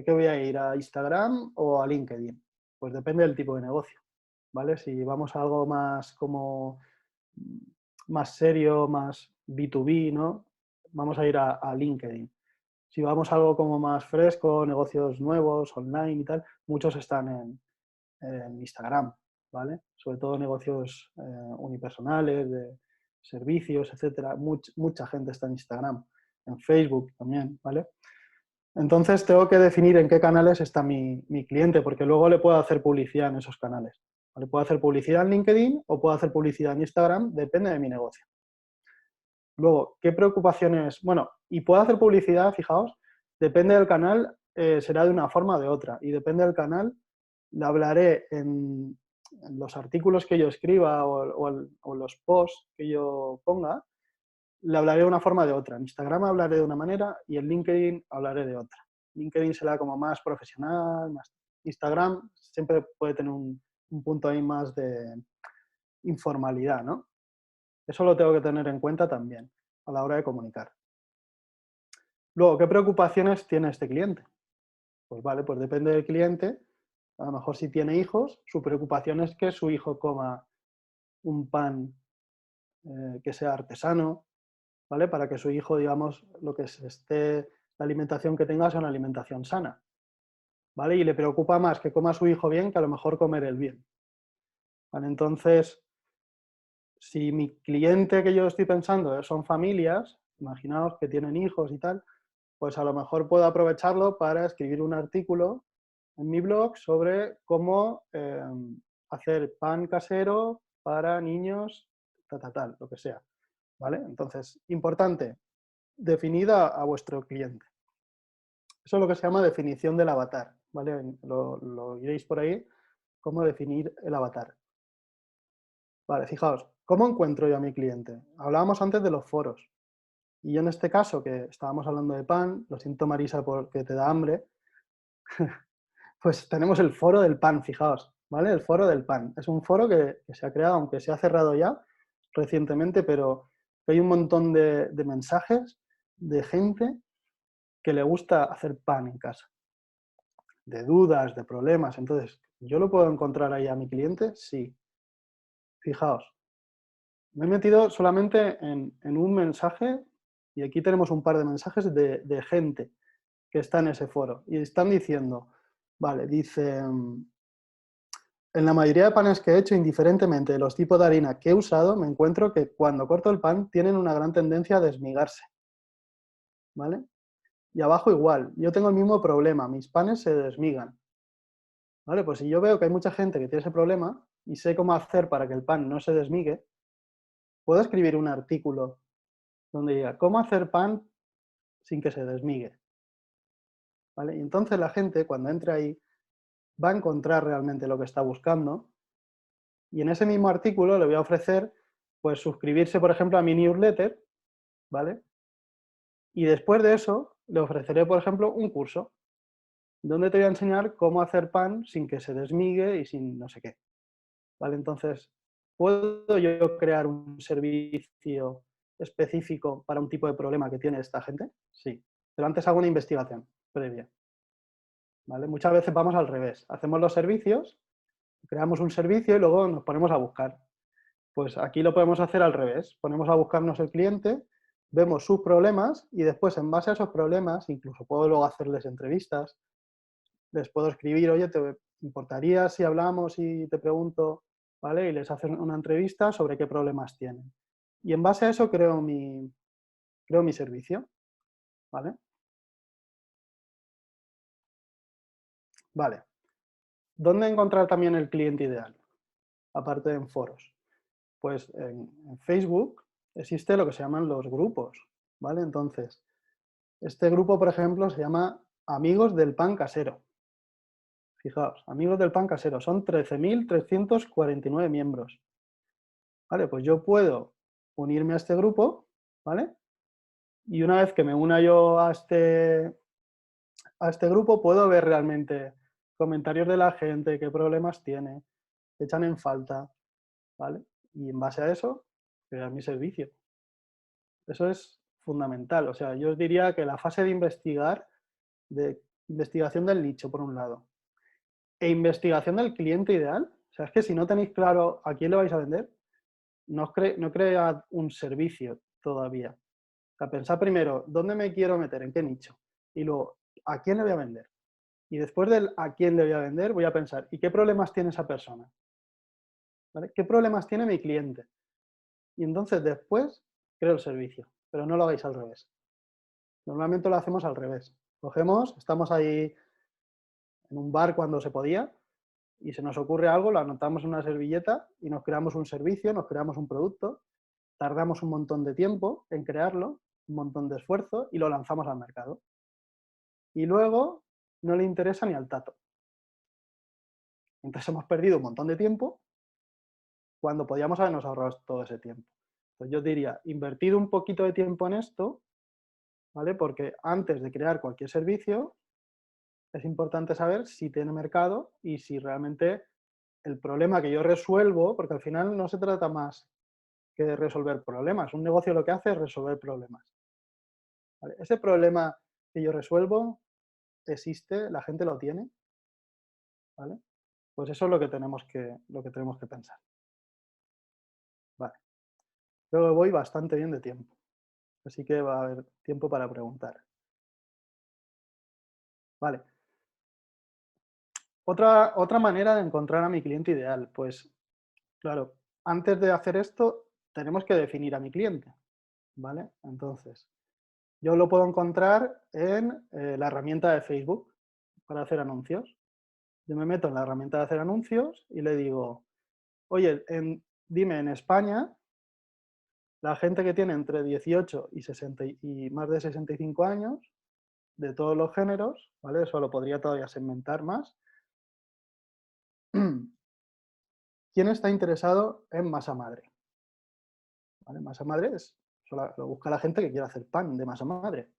¿qué voy a ir? ¿A Instagram o a LinkedIn? Pues depende del tipo de negocio, ¿vale? Si vamos a algo más como más serio, más B2B, ¿no? Vamos a ir a LinkedIn. Si vamos a algo como más fresco, negocios nuevos, online y tal, muchos están en Instagram, ¿vale? Sobre todo negocios unipersonales, de servicios, etcétera. Mucha gente está en Instagram, en Facebook también, ¿vale? Entonces tengo que definir en qué canales está mi cliente, porque luego le puedo hacer publicidad en esos canales. Le puedo hacer publicidad en LinkedIn o puedo hacer publicidad en Instagram, depende de mi negocio. Luego, ¿qué preocupaciones? Bueno, y puedo hacer publicidad, fijaos, depende del canal, será de una forma o de otra. Y depende del canal, le hablaré en los artículos que yo escriba o los posts que yo ponga, le hablaré de una forma o de otra. En Instagram hablaré de una manera y en LinkedIn hablaré de otra. LinkedIn será como más profesional, más... Instagram siempre puede tener un punto ahí más de informalidad, ¿no? Eso lo tengo que tener en cuenta también a la hora de comunicar. Luego, ¿qué preocupaciones tiene este cliente? Pues vale, pues depende del cliente. A lo mejor si tiene hijos, su preocupación es que su hijo coma un pan que sea artesano, ¿vale? Para que su hijo, digamos, lo que esté, la alimentación que tenga sea una alimentación sana, ¿vale? Y le preocupa más que coma su hijo bien que a lo mejor comer él bien, ¿vale? Entonces, si mi cliente que yo estoy pensando son familias, imaginaos que tienen hijos y tal, pues a lo mejor puedo aprovecharlo para escribir un artículo en mi blog sobre cómo hacer pan casero para niños, tal, lo que sea, ¿vale? Entonces, importante, definida a vuestro cliente. Eso es lo que se llama definición del avatar, ¿vale? Lo iréis por ahí, cómo definir el avatar. Vale, fijaos, ¿cómo encuentro yo a mi cliente? Hablábamos antes de los foros. Y yo en este caso, que estábamos hablando de pan, lo siento Marisa porque te da hambre, pues tenemos el foro del pan, fijaos, ¿vale? El foro del pan. Es un foro que se ha creado, aunque se ha cerrado ya recientemente, pero hay un montón de mensajes de gente que le gusta hacer pan en casa, de dudas, de problemas. Entonces, ¿yo lo puedo encontrar ahí a mi cliente? Sí. Fijaos, me he metido solamente en un mensaje y aquí tenemos un par de mensajes de gente que está en ese foro y están diciendo, vale, dice, en la mayoría de panes que he hecho, indiferentemente de los tipos de harina que he usado, me encuentro que cuando corto el pan tienen una gran tendencia a desmigarse, ¿vale? Y abajo igual, yo tengo el mismo problema, mis panes se desmigan, ¿vale? Pues si yo veo que hay mucha gente que tiene ese problema y sé cómo hacer para que el pan no se desmigue, puedo escribir un artículo donde diga, ¿cómo hacer pan sin que se desmigue? ¿Vale? Y entonces la gente, cuando entre ahí, va a encontrar realmente lo que está buscando y en ese mismo artículo le voy a ofrecer, pues, suscribirse, por ejemplo, a mi newsletter, ¿vale? Y después de eso, le ofreceré, por ejemplo, un curso donde te voy a enseñar cómo hacer pan sin que se desmigue y sin no sé qué, ¿vale? Entonces, ¿puedo yo crear un servicio específico para un tipo de problema que tiene esta gente? Sí, pero antes hago una investigación previa, ¿vale? Muchas veces vamos al revés, hacemos los servicios, creamos un servicio y luego nos ponemos a buscar. Pues aquí lo podemos hacer al revés, ponemos a buscarnos el cliente, vemos sus problemas y después en base a esos problemas, incluso puedo luego hacerles entrevistas, les puedo escribir, oye, ¿te importaría si hablamos y te pregunto, ¿vale? Y les hacen una entrevista sobre qué problemas tienen. Y en base a eso creo mi servicio, ¿vale? Vale. ¿Dónde encontrar también el cliente ideal? Aparte de en foros. Pues en Facebook existe lo que se llaman los grupos, ¿vale? Entonces, este grupo, por ejemplo, se llama Amigos del Pan Casero. Fijaos, Amigos del Pan Casero, son 13.349 miembros. Vale, pues yo puedo unirme a este grupo, ¿vale? Y una vez que me una yo a este grupo, puedo ver realmente comentarios de la gente, qué problemas tiene, qué echan en falta, ¿vale? Y en base a eso, crear mi servicio. Eso es fundamental. O sea, yo os diría que la fase de investigar, de investigación del nicho, por un lado, e investigación del cliente ideal, o sea, es que si no tenéis claro a quién le vais a vender, no cread un servicio todavía. O sea, pensad primero, ¿dónde me quiero meter? ¿En qué nicho? Y luego, ¿a quién le voy a vender? Y después del a quién le voy a vender, voy a pensar, ¿y qué problemas tiene esa persona? ¿Vale? ¿Qué problemas tiene mi cliente? Y entonces después creo el servicio, pero no lo hagáis al revés. Normalmente lo hacemos al revés. Cogemos, estamos ahí en un bar cuando se podía y se nos ocurre algo, lo anotamos en una servilleta y nos creamos un servicio, nos creamos un producto, tardamos un montón de tiempo en crearlo, un montón de esfuerzo y lo lanzamos al mercado. Y luego no le interesa ni al tato. Entonces hemos perdido un montón de tiempo cuando podíamos habernos ahorrado todo ese tiempo. Entonces yo diría, invertir un poquito de tiempo en esto, ¿vale? Porque antes de crear cualquier servicio, es importante saber si tiene mercado y si realmente el problema que yo resuelvo, porque al final no se trata más que de resolver problemas. Un negocio lo que hace es resolver problemas. ¿Vale? Ese problema que yo resuelvo existe, la gente lo tiene, ¿vale? Pues eso es lo que tenemos que pensar. Vale. Luego voy bastante bien de tiempo, así que va a haber tiempo para preguntar. Vale. Otra manera de encontrar a mi cliente ideal, pues claro, antes de hacer esto tenemos que definir a mi cliente, ¿vale? Entonces, yo lo puedo encontrar en la herramienta de Facebook para hacer anuncios. Yo me meto en la herramienta de hacer anuncios y le digo, oye, dime en España, la gente que tiene entre 18 y, 60 y más de 65 años, de todos los géneros, ¿vale? Eso lo podría todavía segmentar más. ¿Quién está interesado en masa madre? ¿Vale? Masa madre lo busca la gente que quiere hacer pan de masa madre.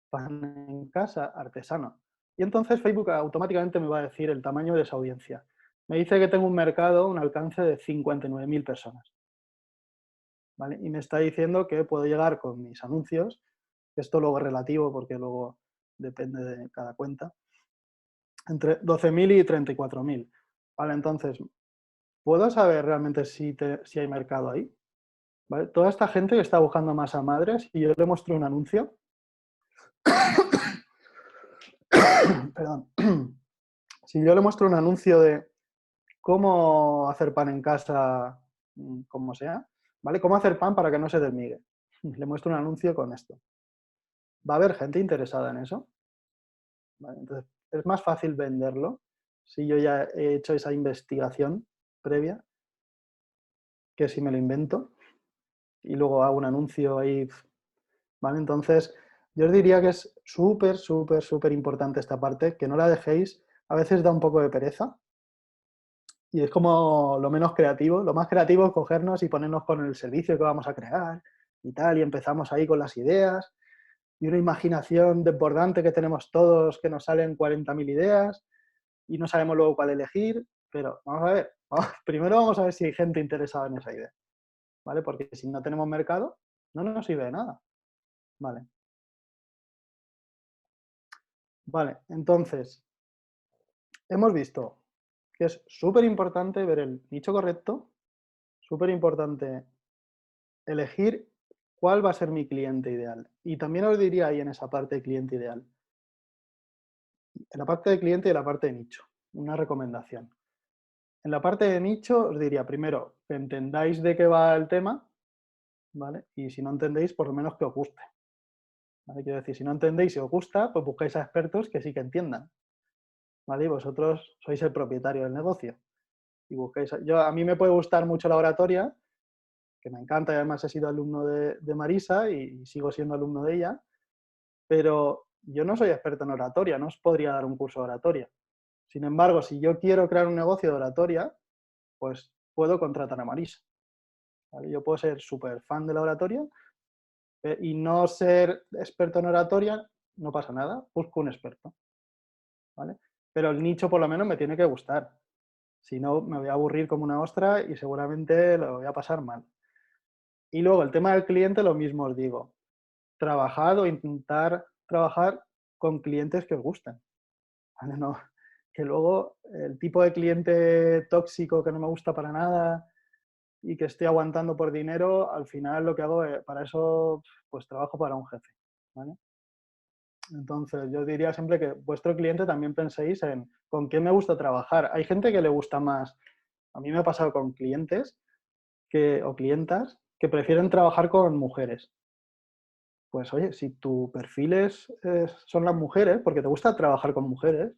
Pan en casa, artesano. Y entonces Facebook automáticamente me va a decir el tamaño de esa audiencia. Me dice que tengo un mercado, un alcance de 59.000 personas. ¿Vale? Y me está diciendo que puedo llegar con mis anuncios, que esto luego es relativo porque luego depende de cada cuenta, entre 12.000 y 34.000. Vale, entonces, ¿puedo saber realmente si hay mercado ahí? ¿Vale? Toda esta gente que está buscando masa madre, si yo le muestro un anuncio, perdón, si yo le muestro un anuncio de cómo hacer pan en casa, como sea, ¿vale? Cómo hacer pan para que no se desmigue. Le muestro un anuncio con esto. ¿Va a haber gente interesada en eso? ¿Vale? Entonces, es más fácil venderlo si yo ya he hecho esa investigación previa que si me lo invento y luego hago un anuncio ahí, ¿vale? Entonces, yo os diría que es súper, súper, súper importante esta parte, que no la dejéis. A veces da un poco de pereza y es como lo menos creativo. Lo más creativo es cogernos y ponernos con el servicio que vamos a crear y tal, y empezamos ahí con las ideas y una imaginación desbordante que tenemos todos, que nos salen 40.000 ideas y no sabemos luego cuál elegir, pero vamos a ver, primero vamos a ver si hay gente interesada en esa idea, ¿vale? Porque si no tenemos mercado, no nos sirve de nada, ¿vale? Vale, entonces, hemos visto que es súper importante ver el nicho correcto, súper importante elegir cuál va a ser mi cliente ideal. Y también os diría ahí en esa parte de cliente ideal, en la parte de cliente y en la parte de nicho, una recomendación. En la parte de nicho os diría primero que entendáis de qué va el tema, ¿vale? Y si no entendéis, por lo menos que os guste. ¿Vale? Quiero decir, si no entendéis y os gusta, pues buscáis a expertos que sí que entiendan. ¿Vale? Y vosotros sois el propietario del negocio. Y buscáis a mí me puede gustar mucho la oratoria, que me encanta y además he sido alumno de Marisa y sigo siendo alumno de ella, pero yo no soy experto en oratoria, no os podría dar un curso de oratoria. Sin embargo, si yo quiero crear un negocio de oratoria, pues puedo contratar a Marisa. ¿Vale? Yo puedo ser súper fan de la oratoria y no ser experto en oratoria, no pasa nada, busco un experto. ¿Vale? Pero el nicho por lo menos me tiene que gustar. Si no, me voy a aburrir como una ostra y seguramente lo voy a pasar mal. Y luego el tema del cliente, lo mismo os digo. Trabajad o intentar trabajar con clientes que os gusten. ¿Vale? No, que luego el tipo de cliente tóxico que no me gusta para nada y que estoy aguantando por dinero, al final lo que hago es, para eso, pues trabajo para un jefe. ¿Vale? Entonces, yo diría siempre que vuestro cliente también penséis en con quién me gusta trabajar. Hay gente que le gusta más. A mí me ha pasado con clientes o clientas que prefieren trabajar con mujeres. pues oye, si tu perfil son las mujeres, porque te gusta trabajar con mujeres,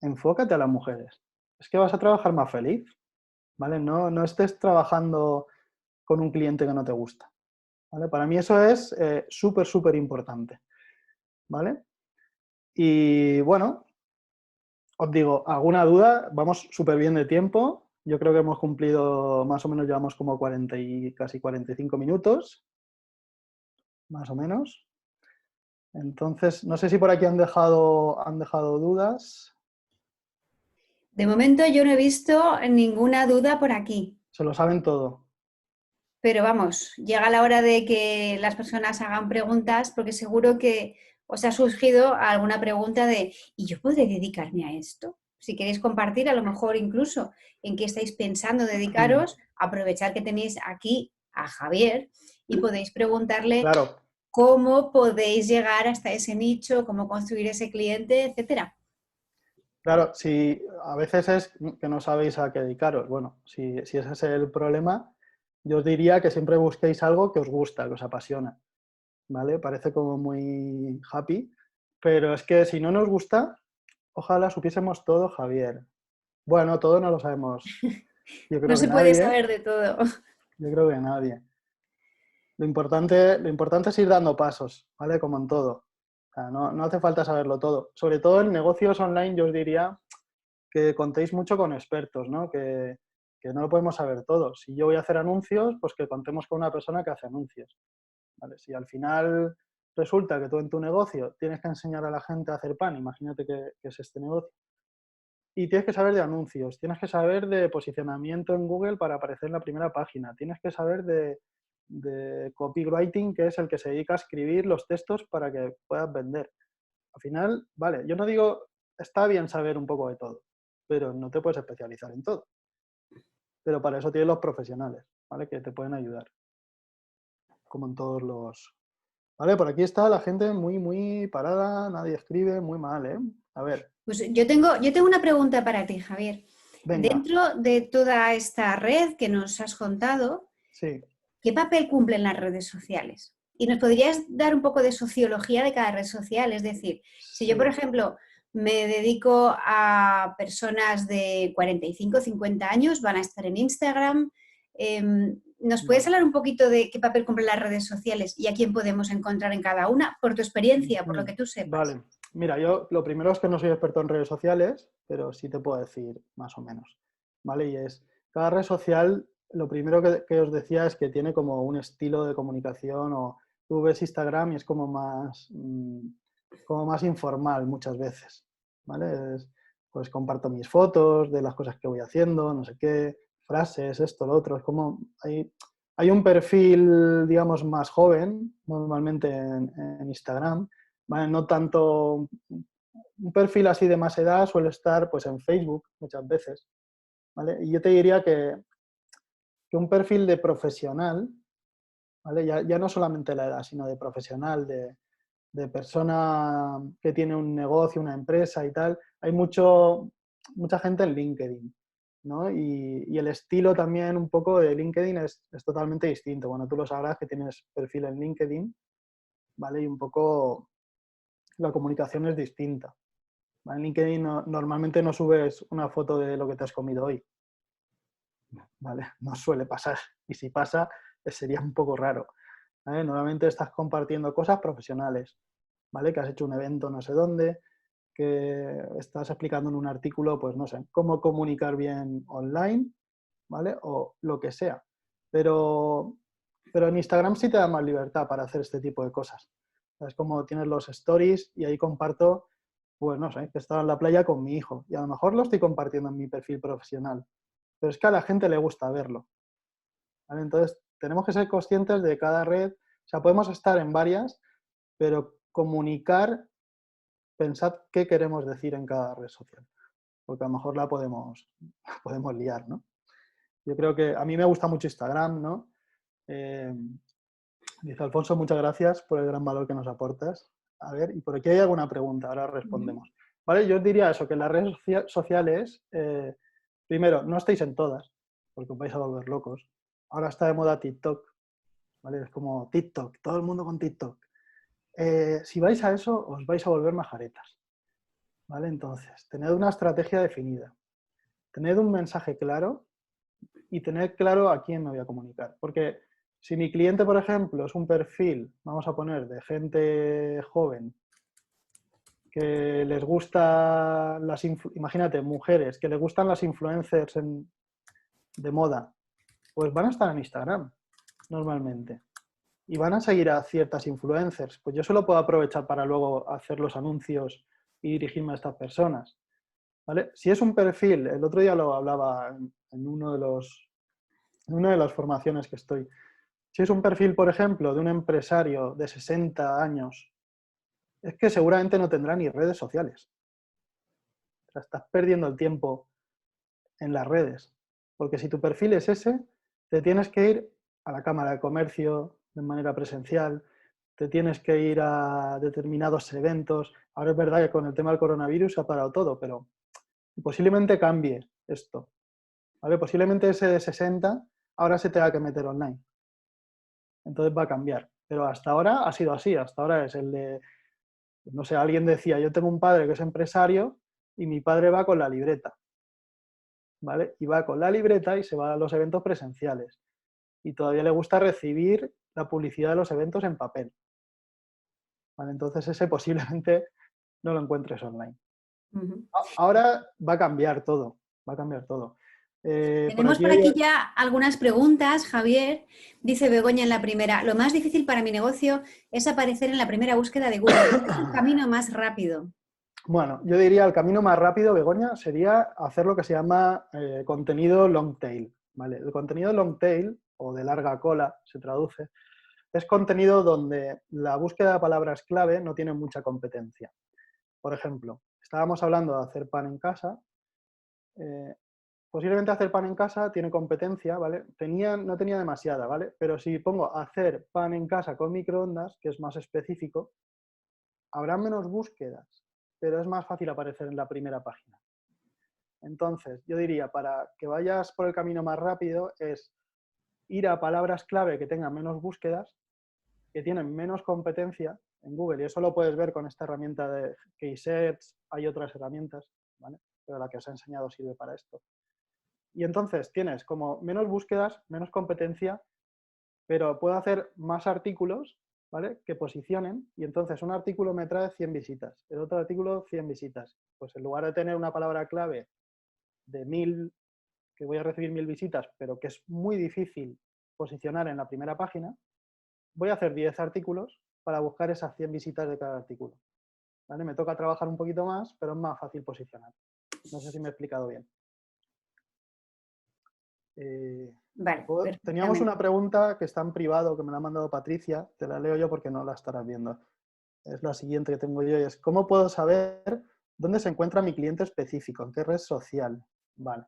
enfócate a las mujeres. Es que vas a trabajar más feliz, ¿vale? No estés trabajando con un cliente que no te gusta, ¿vale? Para mí eso es súper, súper importante, ¿vale? Y bueno, os digo, ¿alguna duda? Vamos súper bien de tiempo. Yo creo que hemos cumplido, más o menos llevamos como 40 y casi 45 minutos, más o menos. Entonces, no sé si por aquí han dejado dudas. De momento yo no he visto ninguna duda por aquí. Se lo saben todo. Pero vamos, llega la hora de que las personas hagan preguntas porque seguro que os ha surgido alguna pregunta de ¿y yo podré dedicarme a esto? Si queréis compartir, a lo mejor incluso en qué estáis pensando dedicaros, aprovechar que tenéis aquí a Javier y podéis preguntarle Claro, cómo podéis llegar hasta ese nicho, cómo construir ese cliente, etcétera. claro, si a veces es que no sabéis a qué dedicaros. Bueno, si ese es el problema, yo os diría que siempre busquéis algo que os gusta, que os apasiona, ¿vale? Parece como muy happy, pero es que si no nos gusta, ojalá supiésemos todo, Javier. Bueno, todo no lo sabemos. Yo No creo que se puede nadie, saber de todo. yo creo que nadie. Lo importante es ir dando pasos, ¿vale? Como en todo. O sea, no hace falta saberlo todo. Sobre todo en negocios online, yo os diría que contéis mucho con expertos, ¿no? Que no lo podemos saber todo. Si yo voy a hacer anuncios, pues que contemos con una persona que hace anuncios, ¿vale? Si al final resulta que tú en tu negocio tienes que enseñar a la gente a hacer pan, imagínate que es este negocio, y tienes que saber de anuncios, tienes que saber de posicionamiento en Google para aparecer en la primera página, tienes que saber de copywriting, que es el que se dedica a escribir los textos para que puedas vender. Al final, vale, yo no digo, está bien saber un poco de todo, pero no te puedes especializar en todo. Pero para eso tienes los profesionales, ¿vale? Que te pueden ayudar, como en todos los... Vale, por aquí está la gente muy, muy parada, nadie escribe, muy mal, ¿eh? A ver, Pues yo tengo una pregunta para ti, Javier. venga, Dentro de toda esta red que nos has contado, sí, ¿qué papel cumplen las redes sociales? Y nos podrías dar un poco de sociología de cada red social. Es decir, si yo, por sí. ejemplo, me dedico a personas de 45, 50 años, van a estar en Instagram. ¿Nos puedes Vale. hablar un poquito de qué papel cumplen las redes sociales y a quién podemos encontrar en cada una, por tu experiencia, por lo que tú sepas? Vale. Mira, yo lo primero es que no soy experto en redes sociales, pero sí te puedo decir más o menos. ¿Vale? Y es, cada red social, lo primero que os decía es que tiene como un estilo de comunicación o tú ves Instagram y es como más informal muchas veces. ¿Vale? Pues comparto mis fotos de las cosas que voy haciendo, no sé qué, frases, esto, lo otro. Es como hay un perfil, digamos, más joven, normalmente en Instagram, ¿vale? No tanto un perfil así de más edad suele estar pues en Facebook muchas veces, ¿vale? Y yo te diría que un perfil de profesional, ¿vale? Ya no solamente la edad, sino de profesional, de persona que tiene un negocio, una empresa y tal, hay mucha gente en LinkedIn, ¿no? Y el estilo también un poco de LinkedIn es totalmente distinto. Bueno, tú lo sabrás que tienes perfil en LinkedIn, ¿vale? Y un poco la comunicación es distinta. ¿Vale? En LinkedIn normalmente no subes una foto de lo que te has comido hoy, ¿vale? No suele pasar. Y si pasa, sería un poco raro, ¿vale? Normalmente estás compartiendo cosas profesionales, ¿vale? Que has hecho un evento no sé dónde, que estás explicando en un artículo, pues no sé, cómo comunicar bien online, ¿vale? O lo que sea. Pero, pero en Instagram sí te da más libertad para hacer este tipo de cosas. Es como tienes los stories y ahí comparto, pues no sé, que estaba en la playa con mi hijo y a lo mejor lo estoy compartiendo en mi perfil profesional, pero es que a la gente le gusta verlo, ¿vale? Entonces, tenemos que ser conscientes de cada red, o sea, podemos estar en varias, pero comunicar, pensad qué queremos decir en cada red social, porque a lo mejor la podemos liar, ¿no? Yo creo que a mí me gusta mucho Instagram, ¿no? Eh, Dice Alfonso, muchas gracias por el gran valor que nos aportas. A ver, y por aquí hay alguna pregunta, ahora respondemos. Vale, yo os diría eso, que en las redes sociales, primero, no estéis en todas, porque os vais a volver locos. Ahora está de moda TikTok, ¿vale? Es como TikTok, todo el mundo con TikTok. Si vais a eso, os vais a volver majaretas, ¿vale? Entonces, tened una estrategia definida, tened un mensaje claro y tened claro a quién me voy a comunicar. Porque si mi cliente, por ejemplo, es un perfil, vamos a poner, de gente joven, que les gusta imagínate, mujeres, que les gustan las influencers de moda, pues van a estar en Instagram, normalmente. Y van a seguir a ciertas influencers. Pues yo solo puedo aprovechar para luego hacer los anuncios y dirigirme a estas personas, ¿vale? Si es un perfil, el otro día lo hablaba en una de las formaciones que estoy. Si es un perfil, por ejemplo, de un empresario de 60 años, es que seguramente no tendrá ni redes sociales. O sea, estás perdiendo el tiempo en las redes. Porque si tu perfil es ese, te tienes que ir a la Cámara de Comercio de manera presencial, te tienes que ir a determinados eventos. Ahora es verdad que con el tema del coronavirus se ha parado todo, pero posiblemente cambie esto, ¿vale? Posiblemente ese de 60 ahora se tenga que meter online. Entonces va a cambiar. Pero hasta ahora ha sido así, hasta ahora es el de, no sé, alguien decía, yo tengo un padre que es empresario y mi padre va con la libreta, ¿vale? Y va con la libreta y se va a los eventos presenciales. Y todavía le gusta recibir la publicidad de los eventos en papel, ¿vale? Entonces ese posiblemente no lo encuentres online. Ujú. Ahora va a cambiar todo, va a cambiar todo. Por Tenemos aquí por hay... aquí ya algunas preguntas, Javier. Dice Begoña en la primera, lo más difícil para mi negocio es aparecer en la primera búsqueda de Google. ¿Cuál es el camino más rápido? Bueno, yo diría el camino más rápido, Begoña, sería hacer lo que se llama contenido long tail, ¿vale? El contenido long tail, o de larga cola, se traduce, es contenido donde la búsqueda de palabras clave no tiene mucha competencia. Por ejemplo, estábamos hablando de hacer pan en casa. eh, Posiblemente hacer pan en casa tiene competencia, ¿vale? No tenía demasiada, ¿vale? Pero si pongo hacer pan en casa con microondas, que es más específico, habrá menos búsquedas, pero es más fácil aparecer en la primera página. Entonces, yo diría, para que vayas por el camino más rápido, es ir a palabras clave que tengan menos búsquedas, que tienen menos competencia en Google, y eso lo puedes ver con esta herramienta de Keysets, hay otras herramientas, ¿vale? Pero la que os he enseñado sirve para esto. Y entonces tienes como menos búsquedas, menos competencia, pero puedo hacer más artículos, ¿vale? Que posicionen, y entonces un artículo me trae 100 visitas, el otro artículo 100 visitas. Pues en lugar de tener una palabra clave de 1000, que voy a recibir 1000 visitas, pero que es muy difícil posicionar en la primera página, voy a hacer 10 artículos para buscar esas 100 visitas de cada artículo, ¿vale? Me toca trabajar un poquito más, pero es más fácil posicionar. No sé si me he explicado bien. Vale, Teníamos perfectamente. una pregunta que está en privado, que me la ha mandado Patricia, te la leo yo porque no la estarás viendo. Es la siguiente que tengo yo y es, ¿cómo puedo saber dónde se encuentra mi cliente específico? ¿En qué red social? Vale.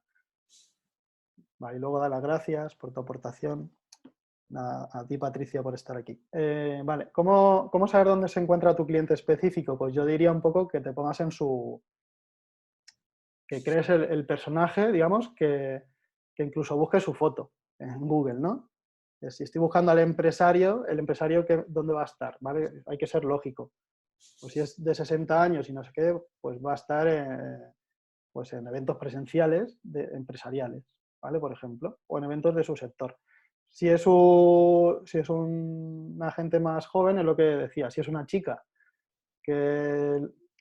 Vale, y luego da las gracias por tu aportación. A ti, Patricia, por estar aquí. Vale, ¿cómo saber dónde se encuentra tu cliente específico? Pues yo diría un poco que te pongas que crees el personaje, digamos, que incluso busques su foto en Google, ¿no? Si estoy buscando al empresario, el empresario ¿dónde va a estar? ¿Vale? Hay que ser lógico. Pues si es de 60 años y no sé qué, pues va a estar pues en eventos presenciales empresariales, ¿vale? Por ejemplo, o en eventos de su sector. Si es una gente más joven, es lo que decía, si es una chica que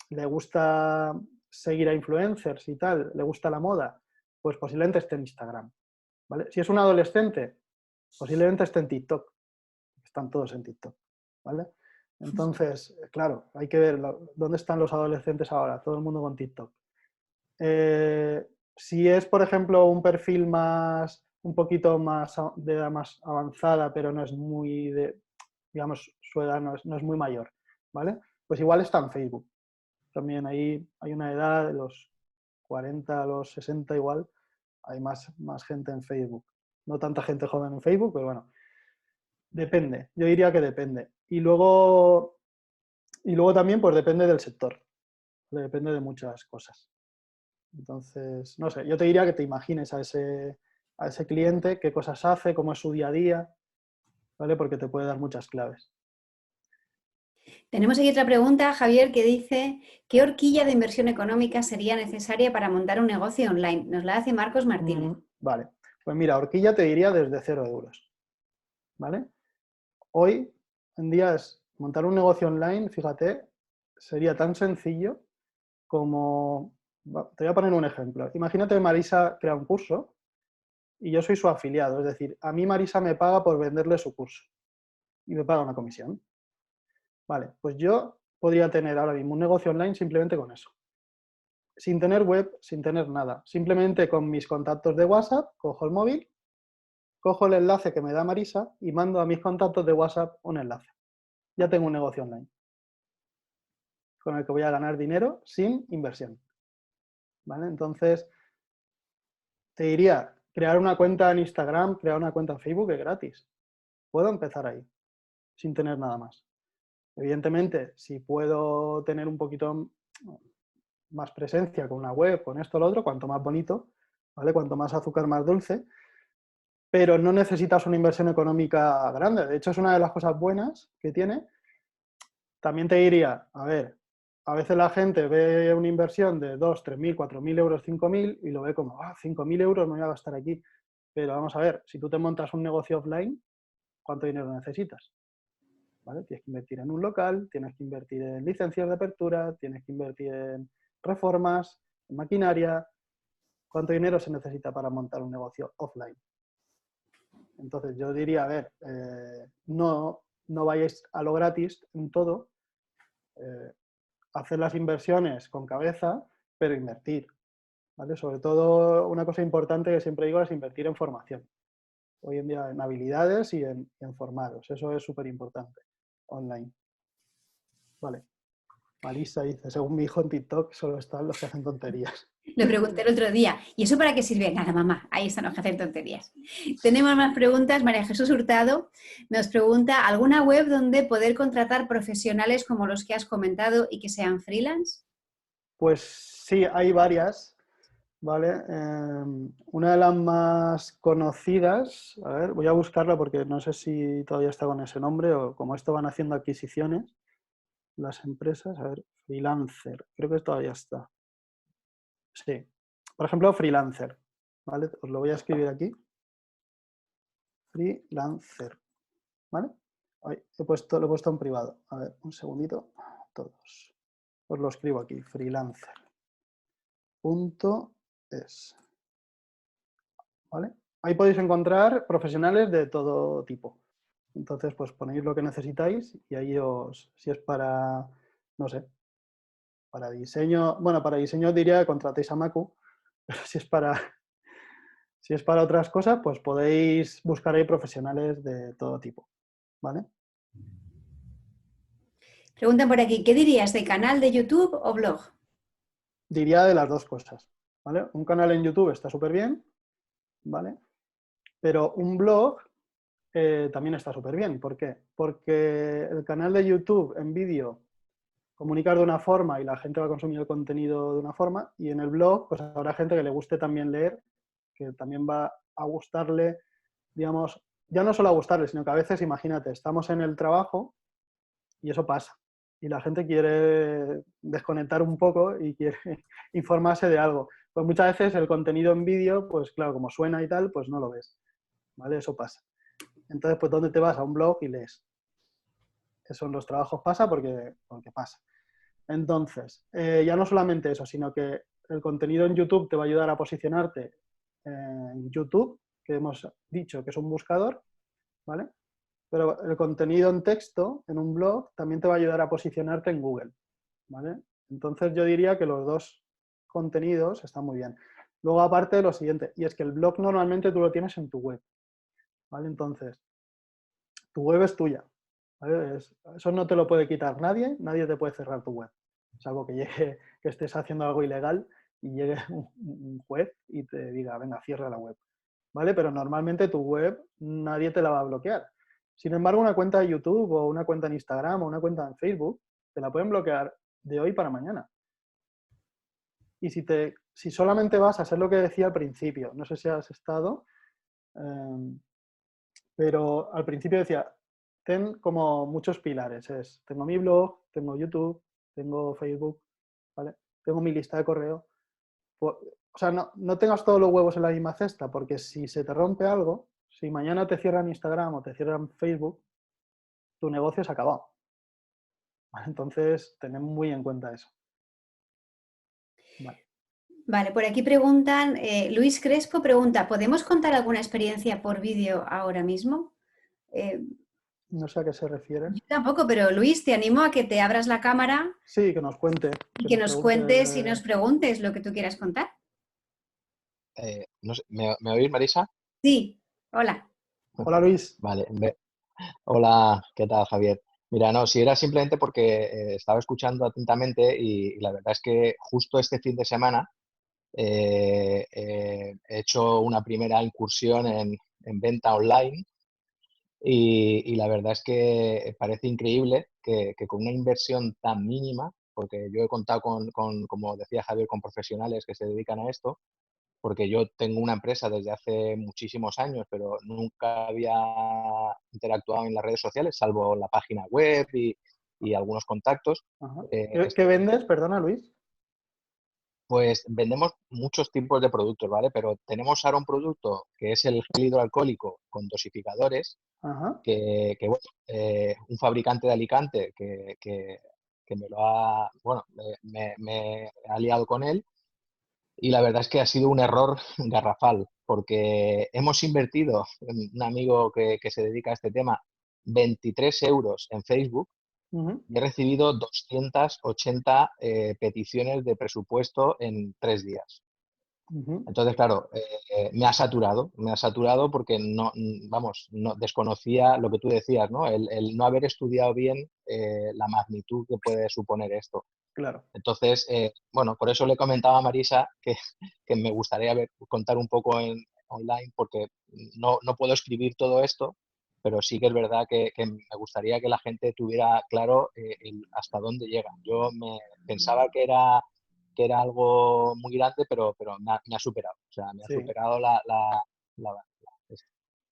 le gusta seguir a influencers y tal, le gusta la moda, pues posiblemente esté en Instagram, ¿vale? Si es un adolescente, posiblemente esté en TikTok. Están todos en TikTok, ¿vale? Entonces, claro, hay que ver dónde están los adolescentes ahora, todo el mundo con TikTok. Si es, por ejemplo, un perfil un poquito más de edad más avanzada, pero no es muy digamos, su edad no es muy mayor, ¿vale? Pues igual está en Facebook. También ahí hay una edad de los 40 a los 60 igual, hay más gente en Facebook. No tanta gente joven en Facebook, pero bueno, depende. Yo diría que depende. Y luego también, pues depende del sector. Depende de muchas cosas. Entonces, no sé, yo te diría que te imagines a ese cliente, qué cosas hace, cómo es su día a día, ¿vale? Porque te puede dar muchas claves. Tenemos aquí otra pregunta, Javier, que dice, ¿qué horquilla de inversión económica sería necesaria para montar un negocio online? Nos la hace Marcos Martínez. Vale, pues mira, horquilla te diría desde 0 euros, ¿vale? Hoy en día es montar un negocio online, fíjate, sería tan sencillo como... Te voy a poner un ejemplo. Imagínate que Marisa crea un curso y yo soy su afiliado, es decir, a mí Marisa me paga por venderle su curso y me paga una comisión. Vale, pues yo podría tener ahora mismo un negocio online simplemente con eso. Sin tener web, sin tener nada. Simplemente con mis contactos de WhatsApp, cojo el móvil, cojo el enlace que me da Marisa y mando a mis contactos de WhatsApp un enlace. Ya tengo un negocio online con el que voy a ganar dinero sin inversión. ¿Vale? Entonces, te diría, crear una cuenta en Instagram, crear una cuenta en Facebook es gratis. Puedo empezar ahí, sin tener nada más. Evidentemente, si puedo tener un poquito más presencia con una web, con esto o lo otro, cuanto más bonito, ¿vale? Cuanto más azúcar, más dulce, pero no necesitas una inversión económica grande. De hecho, es una de las cosas buenas que tiene. También te diría, a ver, a veces la gente ve una inversión de 2, 3.000, 4.000 euros, 5.000 y lo ve como, 5.000 euros no voy a gastar aquí. Pero vamos a ver, si tú te montas un negocio offline, ¿cuánto dinero necesitas? ¿Vale? Tienes que invertir en un local, tienes que invertir en licencias de apertura, tienes que invertir en reformas, en maquinaria. ¿Cuánto dinero se necesita para montar un negocio offline? Entonces yo diría, a ver, no vayáis a lo gratis en todo, hacer las inversiones con cabeza, pero invertir. ¿Vale? Sobre todo, una cosa importante que siempre digo es invertir en formación. Hoy en día en habilidades y en formaros. Eso es súper importante, online. Vale. Marisa dice, según mi hijo en TikTok, solo están los que hacen tonterías. Lo pregunté el otro día. ¿Y eso para qué sirve? Nada, mamá. Ahí están los que hacen tonterías. Tenemos más preguntas. María Jesús Hurtado nos pregunta, ¿alguna web donde poder contratar profesionales como los que has comentado y que sean freelance? Pues sí, hay varias, ¿vale? Una de las más conocidas, a ver, voy a buscarla porque no sé si todavía está con ese nombre o como esto van haciendo adquisiciones, las empresas, a ver, Freelancer, creo que todavía está. Sí, por ejemplo, Freelancer, ¿vale? Os lo voy a escribir aquí. Freelancer, ¿vale? Ay, lo he puesto en privado. A ver, un segundito. Todos. Os lo escribo aquí, freelancer.es. ¿Vale? Ahí podéis encontrar profesionales de todo tipo. Entonces, pues ponéis lo que necesitáis y ahí si es para, no sé, para diseño, bueno, para diseño os diría que contratéis a Macu, pero si es para otras cosas, pues podéis buscar ahí profesionales de todo tipo, ¿vale? Preguntan por aquí, ¿qué dirías de canal de YouTube o blog? Diría de las dos cosas, ¿vale? Un canal en YouTube está súper bien, ¿vale? Pero un blog también está súper bien. ¿Por qué? Porque el canal de YouTube en vídeo comunicar de una forma y la gente va a consumir el contenido de una forma, y en el blog pues habrá gente que le guste también leer, que también va a gustarle, digamos, ya no solo a gustarle, sino que a veces, imagínate, estamos en el trabajo y eso pasa. Y la gente quiere desconectar un poco y quiere informarse de algo. Pues muchas veces el contenido en vídeo, pues claro, como suena y tal, pues no lo ves. ¿Vale? Eso pasa. Entonces, pues ¿dónde te vas? A un blog y lees. Eso en los trabajos pasa porque pasa. Entonces, ya no solamente eso, sino que el contenido en YouTube te va a ayudar a posicionarte en YouTube, que hemos dicho que es un buscador, ¿vale? Pero el contenido en texto, en un blog, también te va a ayudar a posicionarte en Google, ¿vale? Entonces yo diría que los dos contenidos están muy bien. Luego, aparte, lo siguiente, y es que el blog normalmente tú lo tienes en tu web, ¿vale? Entonces, tu web es tuya, ¿vale? Eso no te lo puede quitar nadie, nadie te puede cerrar tu web, salvo que llegue, que estés haciendo algo ilegal y llegue un juez y te diga, venga, cierra la web, ¿vale? Pero normalmente tu web nadie te la va a bloquear. Sin embargo, una cuenta de YouTube o una cuenta en Instagram o una cuenta en Facebook te la pueden bloquear de hoy para mañana. Y si solamente vas a hacer lo que decía al principio, no sé si has estado, pero al principio decía, ten como muchos pilares. Tengo mi blog, tengo YouTube, tengo Facebook, ¿vale? Tengo mi lista de correo. O sea, no tengas todos los huevos en la misma cesta, porque si se te rompe algo, si mañana te cierran Instagram o te cierran Facebook, tu negocio se ha acabado. ¿Vale? Entonces, tened muy en cuenta eso. Vale. Vale, por aquí preguntan, Luis Crespo pregunta, ¿podemos contar alguna experiencia por vídeo ahora mismo? No sé a qué se refiere. Yo tampoco, pero Luis, te animo a que te abras la cámara Sí, que nos cuente. y Que que nos nos pregunte. cuentes y nos preguntes lo que tú quieras contar. No sé, ¿me oís, Marisa? Sí, hola. Hola, Luis. Vale. Hola, ¿qué tal, Javier? Mira, no, si era simplemente porque estaba escuchando atentamente y la verdad es que justo este fin de semana he hecho una primera incursión en venta online y la verdad es que parece increíble que con una inversión tan mínima, porque yo he contado como decía Javier, con profesionales que se dedican a esto, porque yo tengo una empresa desde hace muchísimos años, pero nunca había interactuado en las redes sociales, salvo la página web y algunos contactos. Ajá. Eh, ¿Qué vendes? Perdona, Luis. pues vendemos muchos tipos de productos, ¿vale? Pero tenemos ahora un producto que es el gel hidroalcohólico con dosificadores, Ajá. bueno, un fabricante de Alicante que me lo ha, bueno, me ha aliado con él. Y la verdad es que ha sido un error garrafal, porque hemos invertido, un amigo que se dedica a este tema, 23 euros en Facebook Uh-huh. y he recibido 280 peticiones de presupuesto en 3 días. Uh-huh. Entonces, claro, me ha saturado porque vamos, no desconocía lo que tú decías, ¿no? El no haber estudiado bien la magnitud que puede suponer esto. Claro. Entonces, bueno, por eso le comentaba a Marisa que me gustaría contar un poco online, porque no puedo escribir todo esto, pero sí que es verdad que me gustaría que la gente tuviera claro hasta dónde llega. Yo pensaba que era algo muy grande, pero me ha superado. O sea, me ha Sí. superado nada,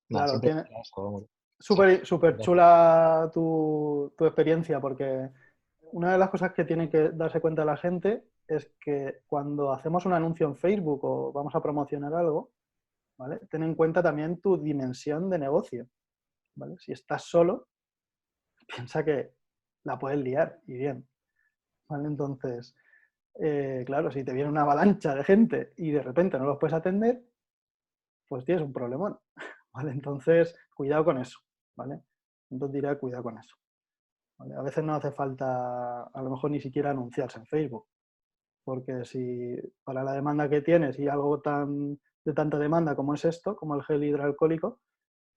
Claro. siempre era eso, vamos. Sí, Súper gracias. chula tu experiencia, porque una de las cosas que tiene que darse cuenta la gente es que cuando hacemos un anuncio en Facebook o vamos a promocionar algo, ¿vale? Ten en cuenta también tu dimensión de negocio, ¿vale? Si estás solo, piensa que la puedes liar y bien, ¿vale? Entonces, claro, si te viene una avalancha de gente y de repente no los puedes atender, pues tienes un problemón, ¿vale? Entonces, cuidado con eso, ¿vale? Entonces diré, cuidado con eso, ¿vale? A veces no hace falta, a lo mejor ni siquiera anunciarse en Facebook, porque si para la demanda que tienes y algo de tanta demanda como es esto, como el gel hidroalcohólico,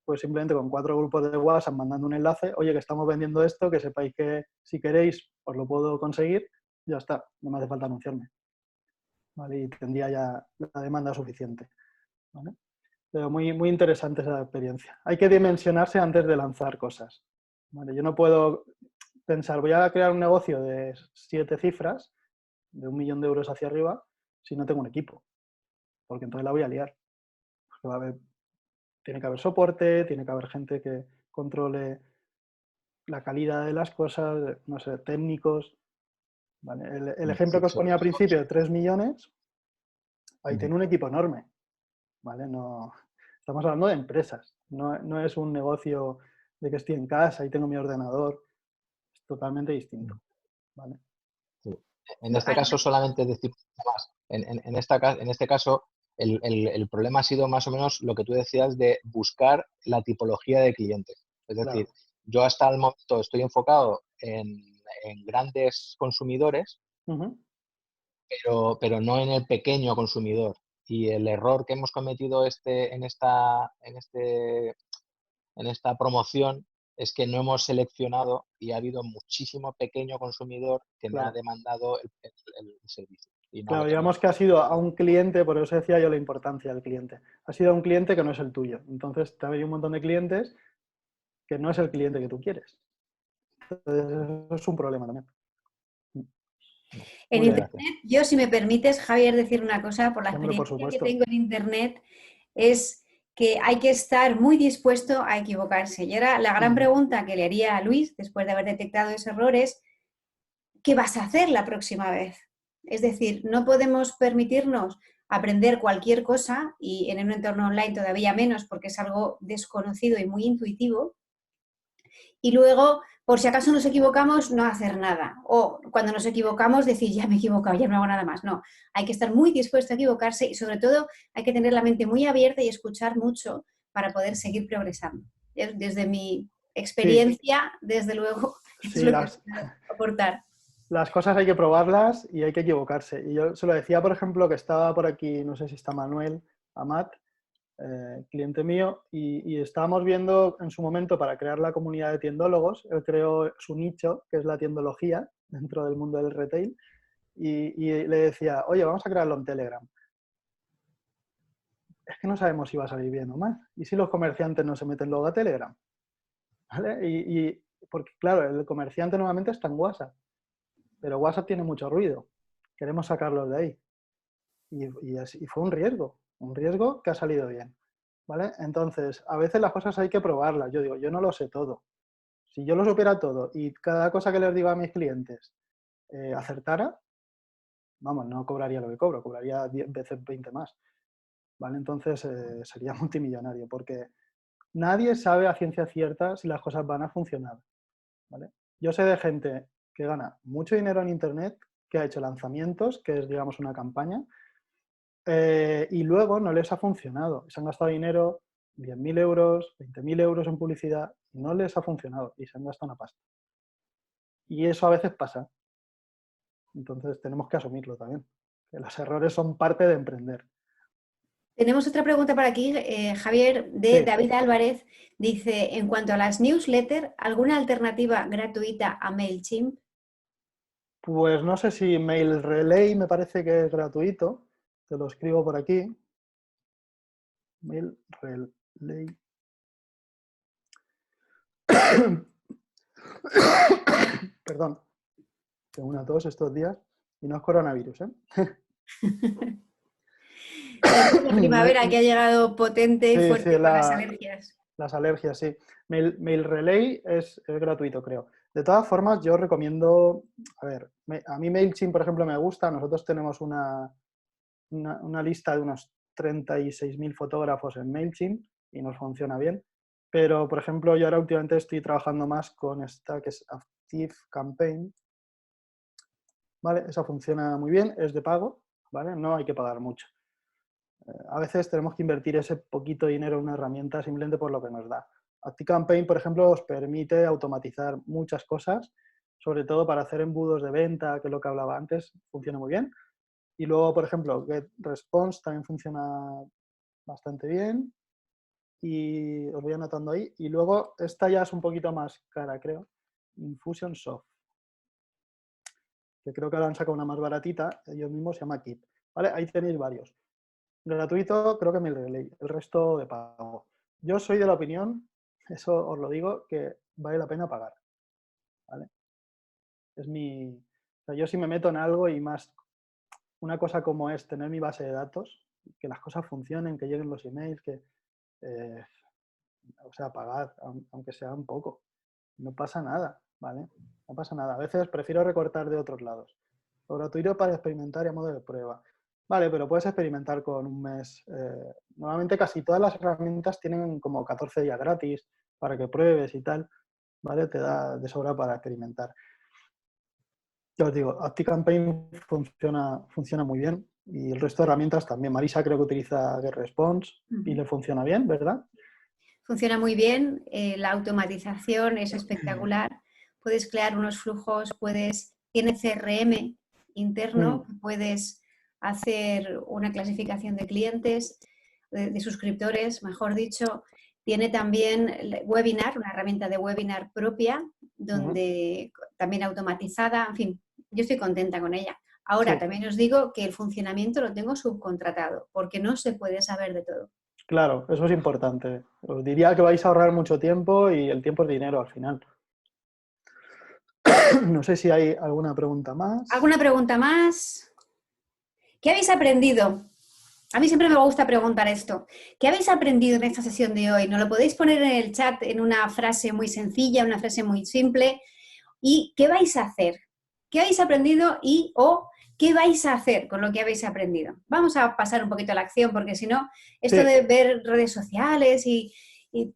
pues simplemente con 4 grupos de WhatsApp mandando un enlace, oye, que estamos vendiendo esto, que sepáis que si queréis os lo puedo conseguir, ya está, no me hace falta anunciarme, ¿vale? Y tendría ya la demanda suficiente, ¿vale? Pero muy interesante esa experiencia. Hay que dimensionarse antes de lanzar cosas, ¿vale? Yo no puedo pensar, voy a crear un negocio de 7 cifras, de 1 millón de euros hacia arriba, si no tengo un equipo, porque entonces la voy a liar. Porque tiene que haber soporte, tiene que haber gente que controle la calidad de las cosas, no sé, técnicos. ¿Vale? El ejemplo Sí, que os sobre ponía al todo. principio de 3 millones, ahí Ujú. tiene un equipo enorme. ¿Vale? No, estamos hablando de empresas, no es un negocio de que estoy en casa y tengo mi ordenador, es totalmente distinto. ¿Vale? Sí. En este caso, solamente decir más. En este caso, el problema ha sido más o menos lo que tú decías de buscar la tipología de clientes. Es decir, Claro. yo hasta el momento estoy enfocado en grandes consumidores, Uh-huh. pero no en el pequeño consumidor. Y el error que hemos cometido en esta promoción es que no hemos seleccionado y ha habido muchísimo pequeño consumidor que me ha Claro. demandado el servicio y no lo Claro, tenía digamos que ha sido a un cliente, por eso decía yo la importancia del cliente. Ha sido a un cliente que no es el tuyo. Entonces te ha venido un montón de clientes que no es el cliente que tú quieres. Entonces, eso es un problema también. En Muy bien. Internet, yo si me permites, Javier, decir una cosa, por la Sí, hombre, por experiencia que supuesto. tengo en Internet, es que hay que estar muy dispuesto a equivocarse. Y ahora la gran pregunta que le haría a Luis, después de haber detectado ese error, es ¿qué vas a hacer la próxima vez? Es decir, no podemos permitirnos aprender cualquier cosa, y en un entorno online todavía menos porque es algo desconocido y muy intuitivo, y luego, por si acaso nos equivocamos, no hacer nada. O cuando nos equivocamos, decir, ya me he equivocado, ya no hago nada más. No, hay que estar muy dispuesto a equivocarse y sobre todo hay que tener la mente muy abierta y escuchar mucho para poder seguir progresando. Desde mi Sí, experiencia, desde luego, es sí, lo que puedo aportar. las cosas hay que probarlas y hay que equivocarse. Y yo se lo decía, por ejemplo, que estaba por aquí, no sé si está Manuel Amat, cliente mío, y estábamos viendo en su momento para crear la comunidad de tiendólogos. Él creó su nicho, que es la tiendología, dentro del mundo del retail, y le decía, oye, vamos a crearlo en Telegram. Es que no sabemos si va a salir bien o mal. ¿Y si los comerciantes no se meten luego a Telegram? ¿Vale? Porque, claro, el comerciante normalmente está en WhatsApp, pero WhatsApp tiene mucho ruido. Queremos sacarlos de ahí. Y fue un riesgo que ha salido bien. ¿Vale? Entonces, a veces las cosas hay que probarlas. Yo digo, yo no lo sé todo. Si yo lo supiera todo y cada cosa que les digo a mis clientes acertara, vamos, no cobraría lo que cobro, cobraría 10 veces 20 más. ¿Vale? Entonces sería multimillonario, porque nadie sabe a ciencia cierta si las cosas van a funcionar. ¿Vale? Yo sé de gente que gana mucho dinero en Internet, que ha hecho lanzamientos, que es, digamos, una campaña, y luego no les ha funcionado. Se han gastado dinero, 10.000 euros, 20.000 euros en publicidad, y no les ha funcionado y se han gastado una pasta. Y eso a veces pasa. Entonces tenemos que asumirlo también, que los errores son parte de emprender. Tenemos otra pregunta por aquí, Javier, de Sí, David Álvarez. Dice, en cuanto a las newsletters, ¿alguna alternativa gratuita a MailChimp? pues no sé si Mail Relay me parece que es gratuito. Te lo escribo por aquí. Mail Relay. Perdón, tengo una tos estos días y no es coronavirus, ¿eh? La primavera que ha llegado potente y Sí, sí, fuerte con las alergias. las alergias, sí. Mail Relay es gratuito, creo. De todas formas, yo recomiendo, a ver, a mí MailChimp, por ejemplo, me gusta. Nosotros tenemos una lista de unos 36.000 fotógrafos en MailChimp y nos funciona bien. Pero, por ejemplo, yo ahora últimamente estoy trabajando más con esta que es Active Campaign. ¿Vale? Esa funciona muy bien, es de pago, ¿vale? No hay que pagar mucho. A veces tenemos que invertir ese poquito dinero en una herramienta simplemente por lo que nos da. ActiveCampaign, por ejemplo, os permite automatizar muchas cosas, sobre todo para hacer embudos de venta, que es lo que hablaba antes, funciona muy bien. Y luego, por ejemplo, GetResponse también funciona bastante bien. Y os voy anotando ahí. Y luego, esta ya es un poquito más cara, creo. Infusionsoft, que creo que ahora han sacado una más baratita, ellos mismos, se llama Keep. ¿Vale? Ahí tenéis varios. Gratuito, creo que MailRelay, el resto de pago. Yo soy de la opinión, eso os lo digo, que vale la pena pagar. ¿Vale? Es o sea, yo si me meto en algo y más una cosa como es tener mi base de datos, que las cosas funcionen, que lleguen los emails, eh, o sea, pagar, aunque sea un poco. No pasa nada, ¿vale? No pasa nada. A veces prefiero recortar de otros lados. Lo gratuito para experimentar y a modo de prueba. Vale, pero puedes experimentar con un mes. Normalmente casi todas las herramientas tienen como 14 días gratis para que pruebes y tal. ¿Vale? Te da de sobra para experimentar. Ya os digo, ActiveCampaign funciona muy bien y el resto de herramientas también. Marisa creo que utiliza GetResponse y le funciona bien, ¿verdad? Funciona muy bien, la automatización es espectacular. Puedes crear unos flujos, tiene CRM interno, puedes hacer una clasificación de clientes, de suscriptores, mejor dicho. Tiene también webinar, una herramienta de webinar propia, donde también automatizada, en fin, yo estoy contenta con ella. Ahora, Sí, también os digo que el funcionamiento lo tengo subcontratado, porque no se puede saber de todo. claro, eso es importante. Os diría que vais a ahorrar mucho tiempo y el tiempo es dinero al final. No sé si hay alguna pregunta más. ¿Alguna pregunta más? ¿Qué habéis aprendido A mí siempre me gusta preguntar esto. ¿Qué habéis aprendido en esta sesión de hoy? ¿Nos lo podéis poner en el chat en una frase muy sencilla, una frase muy simple? ¿Y qué vais a hacer? ¿Qué habéis aprendido y o qué vais a hacer con lo que habéis aprendido? Vamos a pasar un poquito a la acción, porque si no, esto Sí, de ver redes sociales y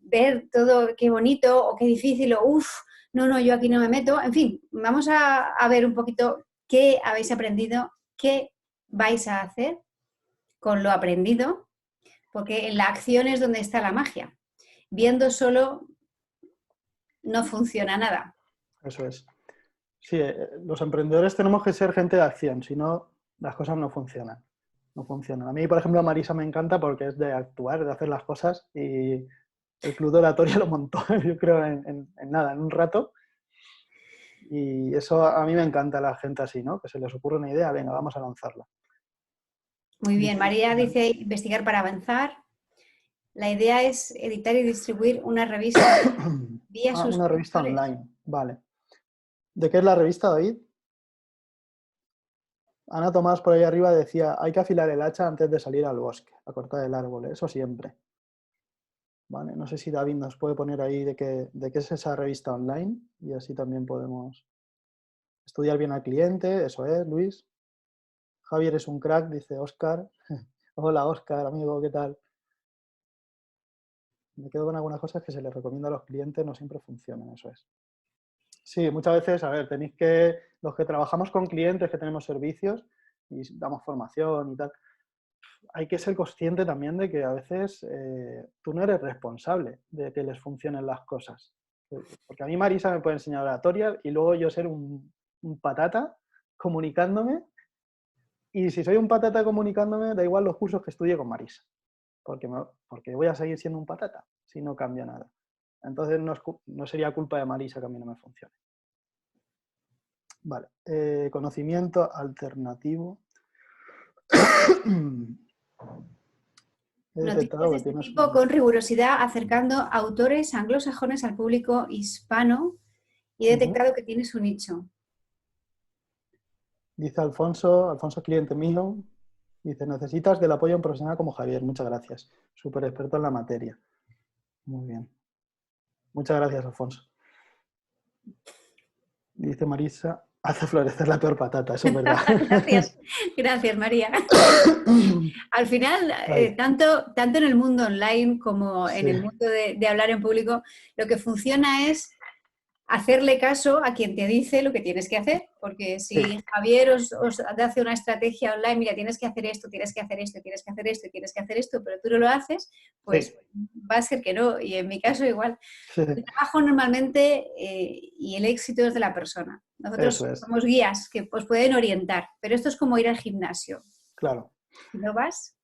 ver todo qué bonito o qué difícil o uff, no, yo aquí no me meto. En fin, vamos a ver un poquito qué habéis aprendido, qué vais a hacer con lo aprendido, porque en la acción es donde está la magia. Viendo solo no funciona nada. eso es. Sí, los emprendedores tenemos que ser gente de acción, si no, las cosas no funcionan. No funcionan. A mí, por ejemplo, Marisa me encanta porque es de actuar, de hacer las cosas y el club de oratoria lo montó, yo creo, en nada, en un rato. Y eso a mí me encanta la gente así, ¿no? Que se les ocurre una idea, venga, vamos a lanzarla. Muy bien, Dice, María dice investigar para avanzar. La idea es editar y distribuir una revista vía una revista suscriptores. online, vale. ¿De qué es la revista, David? Ana Tomás por ahí arriba decía, hay que afilar el hacha antes de salir al bosque, a cortar el árbol, eso siempre. Vale, no sé si David nos puede poner ahí de qué es esa revista online y así también podemos estudiar bien al cliente, eso es, Luis. Javier es un crack, dice Óscar. Hola Óscar, amigo, ¿qué tal? Me quedo con algunas cosas que se les recomienda a los clientes, no siempre funcionan, eso es. Sí, muchas veces, a ver, los que trabajamos con clientes, que tenemos servicios y damos formación y tal, hay que ser consciente también de que a veces tú no eres responsable de que les funcionen las cosas. Porque a mí Marisa me puede enseñar oratoria y luego yo ser un patata comunicándome, y si soy un patata comunicándome, da igual los cursos que estudie con Marisa, porque voy a seguir siendo un patata si no cambia nada. Entonces no sería culpa de Marisa que a mí no me funcione. Vale, conocimiento alternativo. He Noticias detectado de que este tienes tipo con rigurosidad, acercando autores anglosajones al público hispano y he detectado que tiene su nicho. Dice Alfonso cliente mío, dice, necesitas del apoyo de un profesional como Javier, muchas gracias, súper experto en la materia. Muy bien. Muchas gracias, Alfonso. Dice Marisa, hace florecer la peor patata, eso es verdad. Gracias María. Al final, Ay, tanto en el mundo online como en sí, el mundo de hablar en público, lo que funciona es hacerle caso a quien te dice lo que tienes que hacer, porque sí, si Javier os hace una estrategia online, mira, tienes que hacer esto, tienes que hacer esto, tienes que hacer esto, tienes que hacer esto, pero tú no lo haces, sí, pues va a ser que no, y en mi caso igual. sí, El trabajo normalmente y el éxito es de la persona. eso Nosotros es, somos guías que os pueden orientar, pero esto es como ir al gimnasio. claro. Si no vas,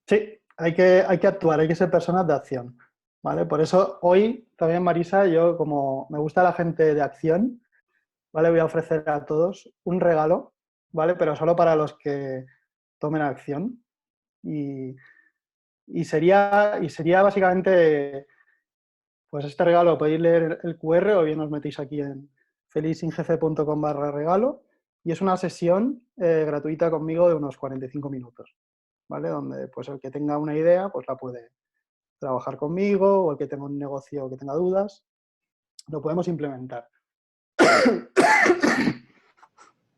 Sí, hay que actuar, hay que ser personas de acción, ¿vale? Por eso hoy también, Marisa, yo como me gusta la gente de acción, ¿vale? Voy a ofrecer a todos un regalo, ¿vale? Pero solo para los que tomen acción. Y, y sería básicamente, pues este regalo, podéis leer el QR o bien os metéis aquí en felizinjefe.com/regalo y es una sesión gratuita conmigo de unos 45 minutos, ¿vale? Donde pues el que tenga una idea pues la puede trabajar conmigo o el que tenga un negocio que tenga dudas, lo podemos implementar.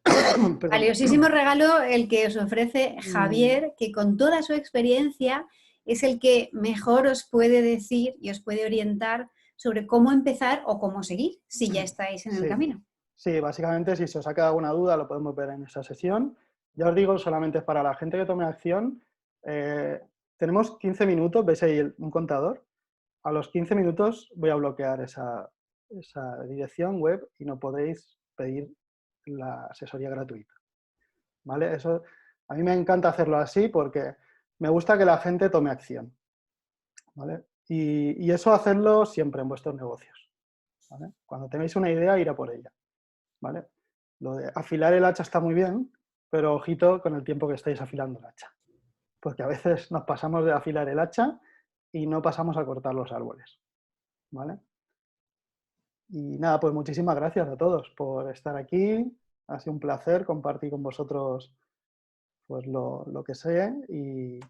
Perdón. valiosísimo regalo el que os ofrece Javier, que con toda su experiencia es el que mejor os puede decir y os puede orientar sobre cómo empezar o cómo seguir si ya estáis en el Sí, camino. sí, básicamente si se os ha quedado alguna duda lo podemos ver en esa sesión. Ya os digo, solamente es para la gente que tome acción. Eh, tenemos 15 minutos, veis ahí un contador. A los 15 minutos voy a bloquear esa dirección web y no podéis pedir la asesoría gratuita. ¿Vale? Eso, a mí me encanta hacerlo así porque me gusta que la gente tome acción. ¿Vale? Y eso hacerlo siempre en vuestros negocios. ¿Vale? Cuando tengáis una idea, ir a por ella. ¿Vale? Lo de afilar el hacha está muy bien, pero ojito con el tiempo que estáis afilando el hacha. Porque a veces nos pasamos de afilar el hacha y no pasamos a cortar los árboles. ¿Vale? Y nada, pues muchísimas gracias a todos por estar aquí. Ha sido un placer compartir con vosotros pues lo que sé y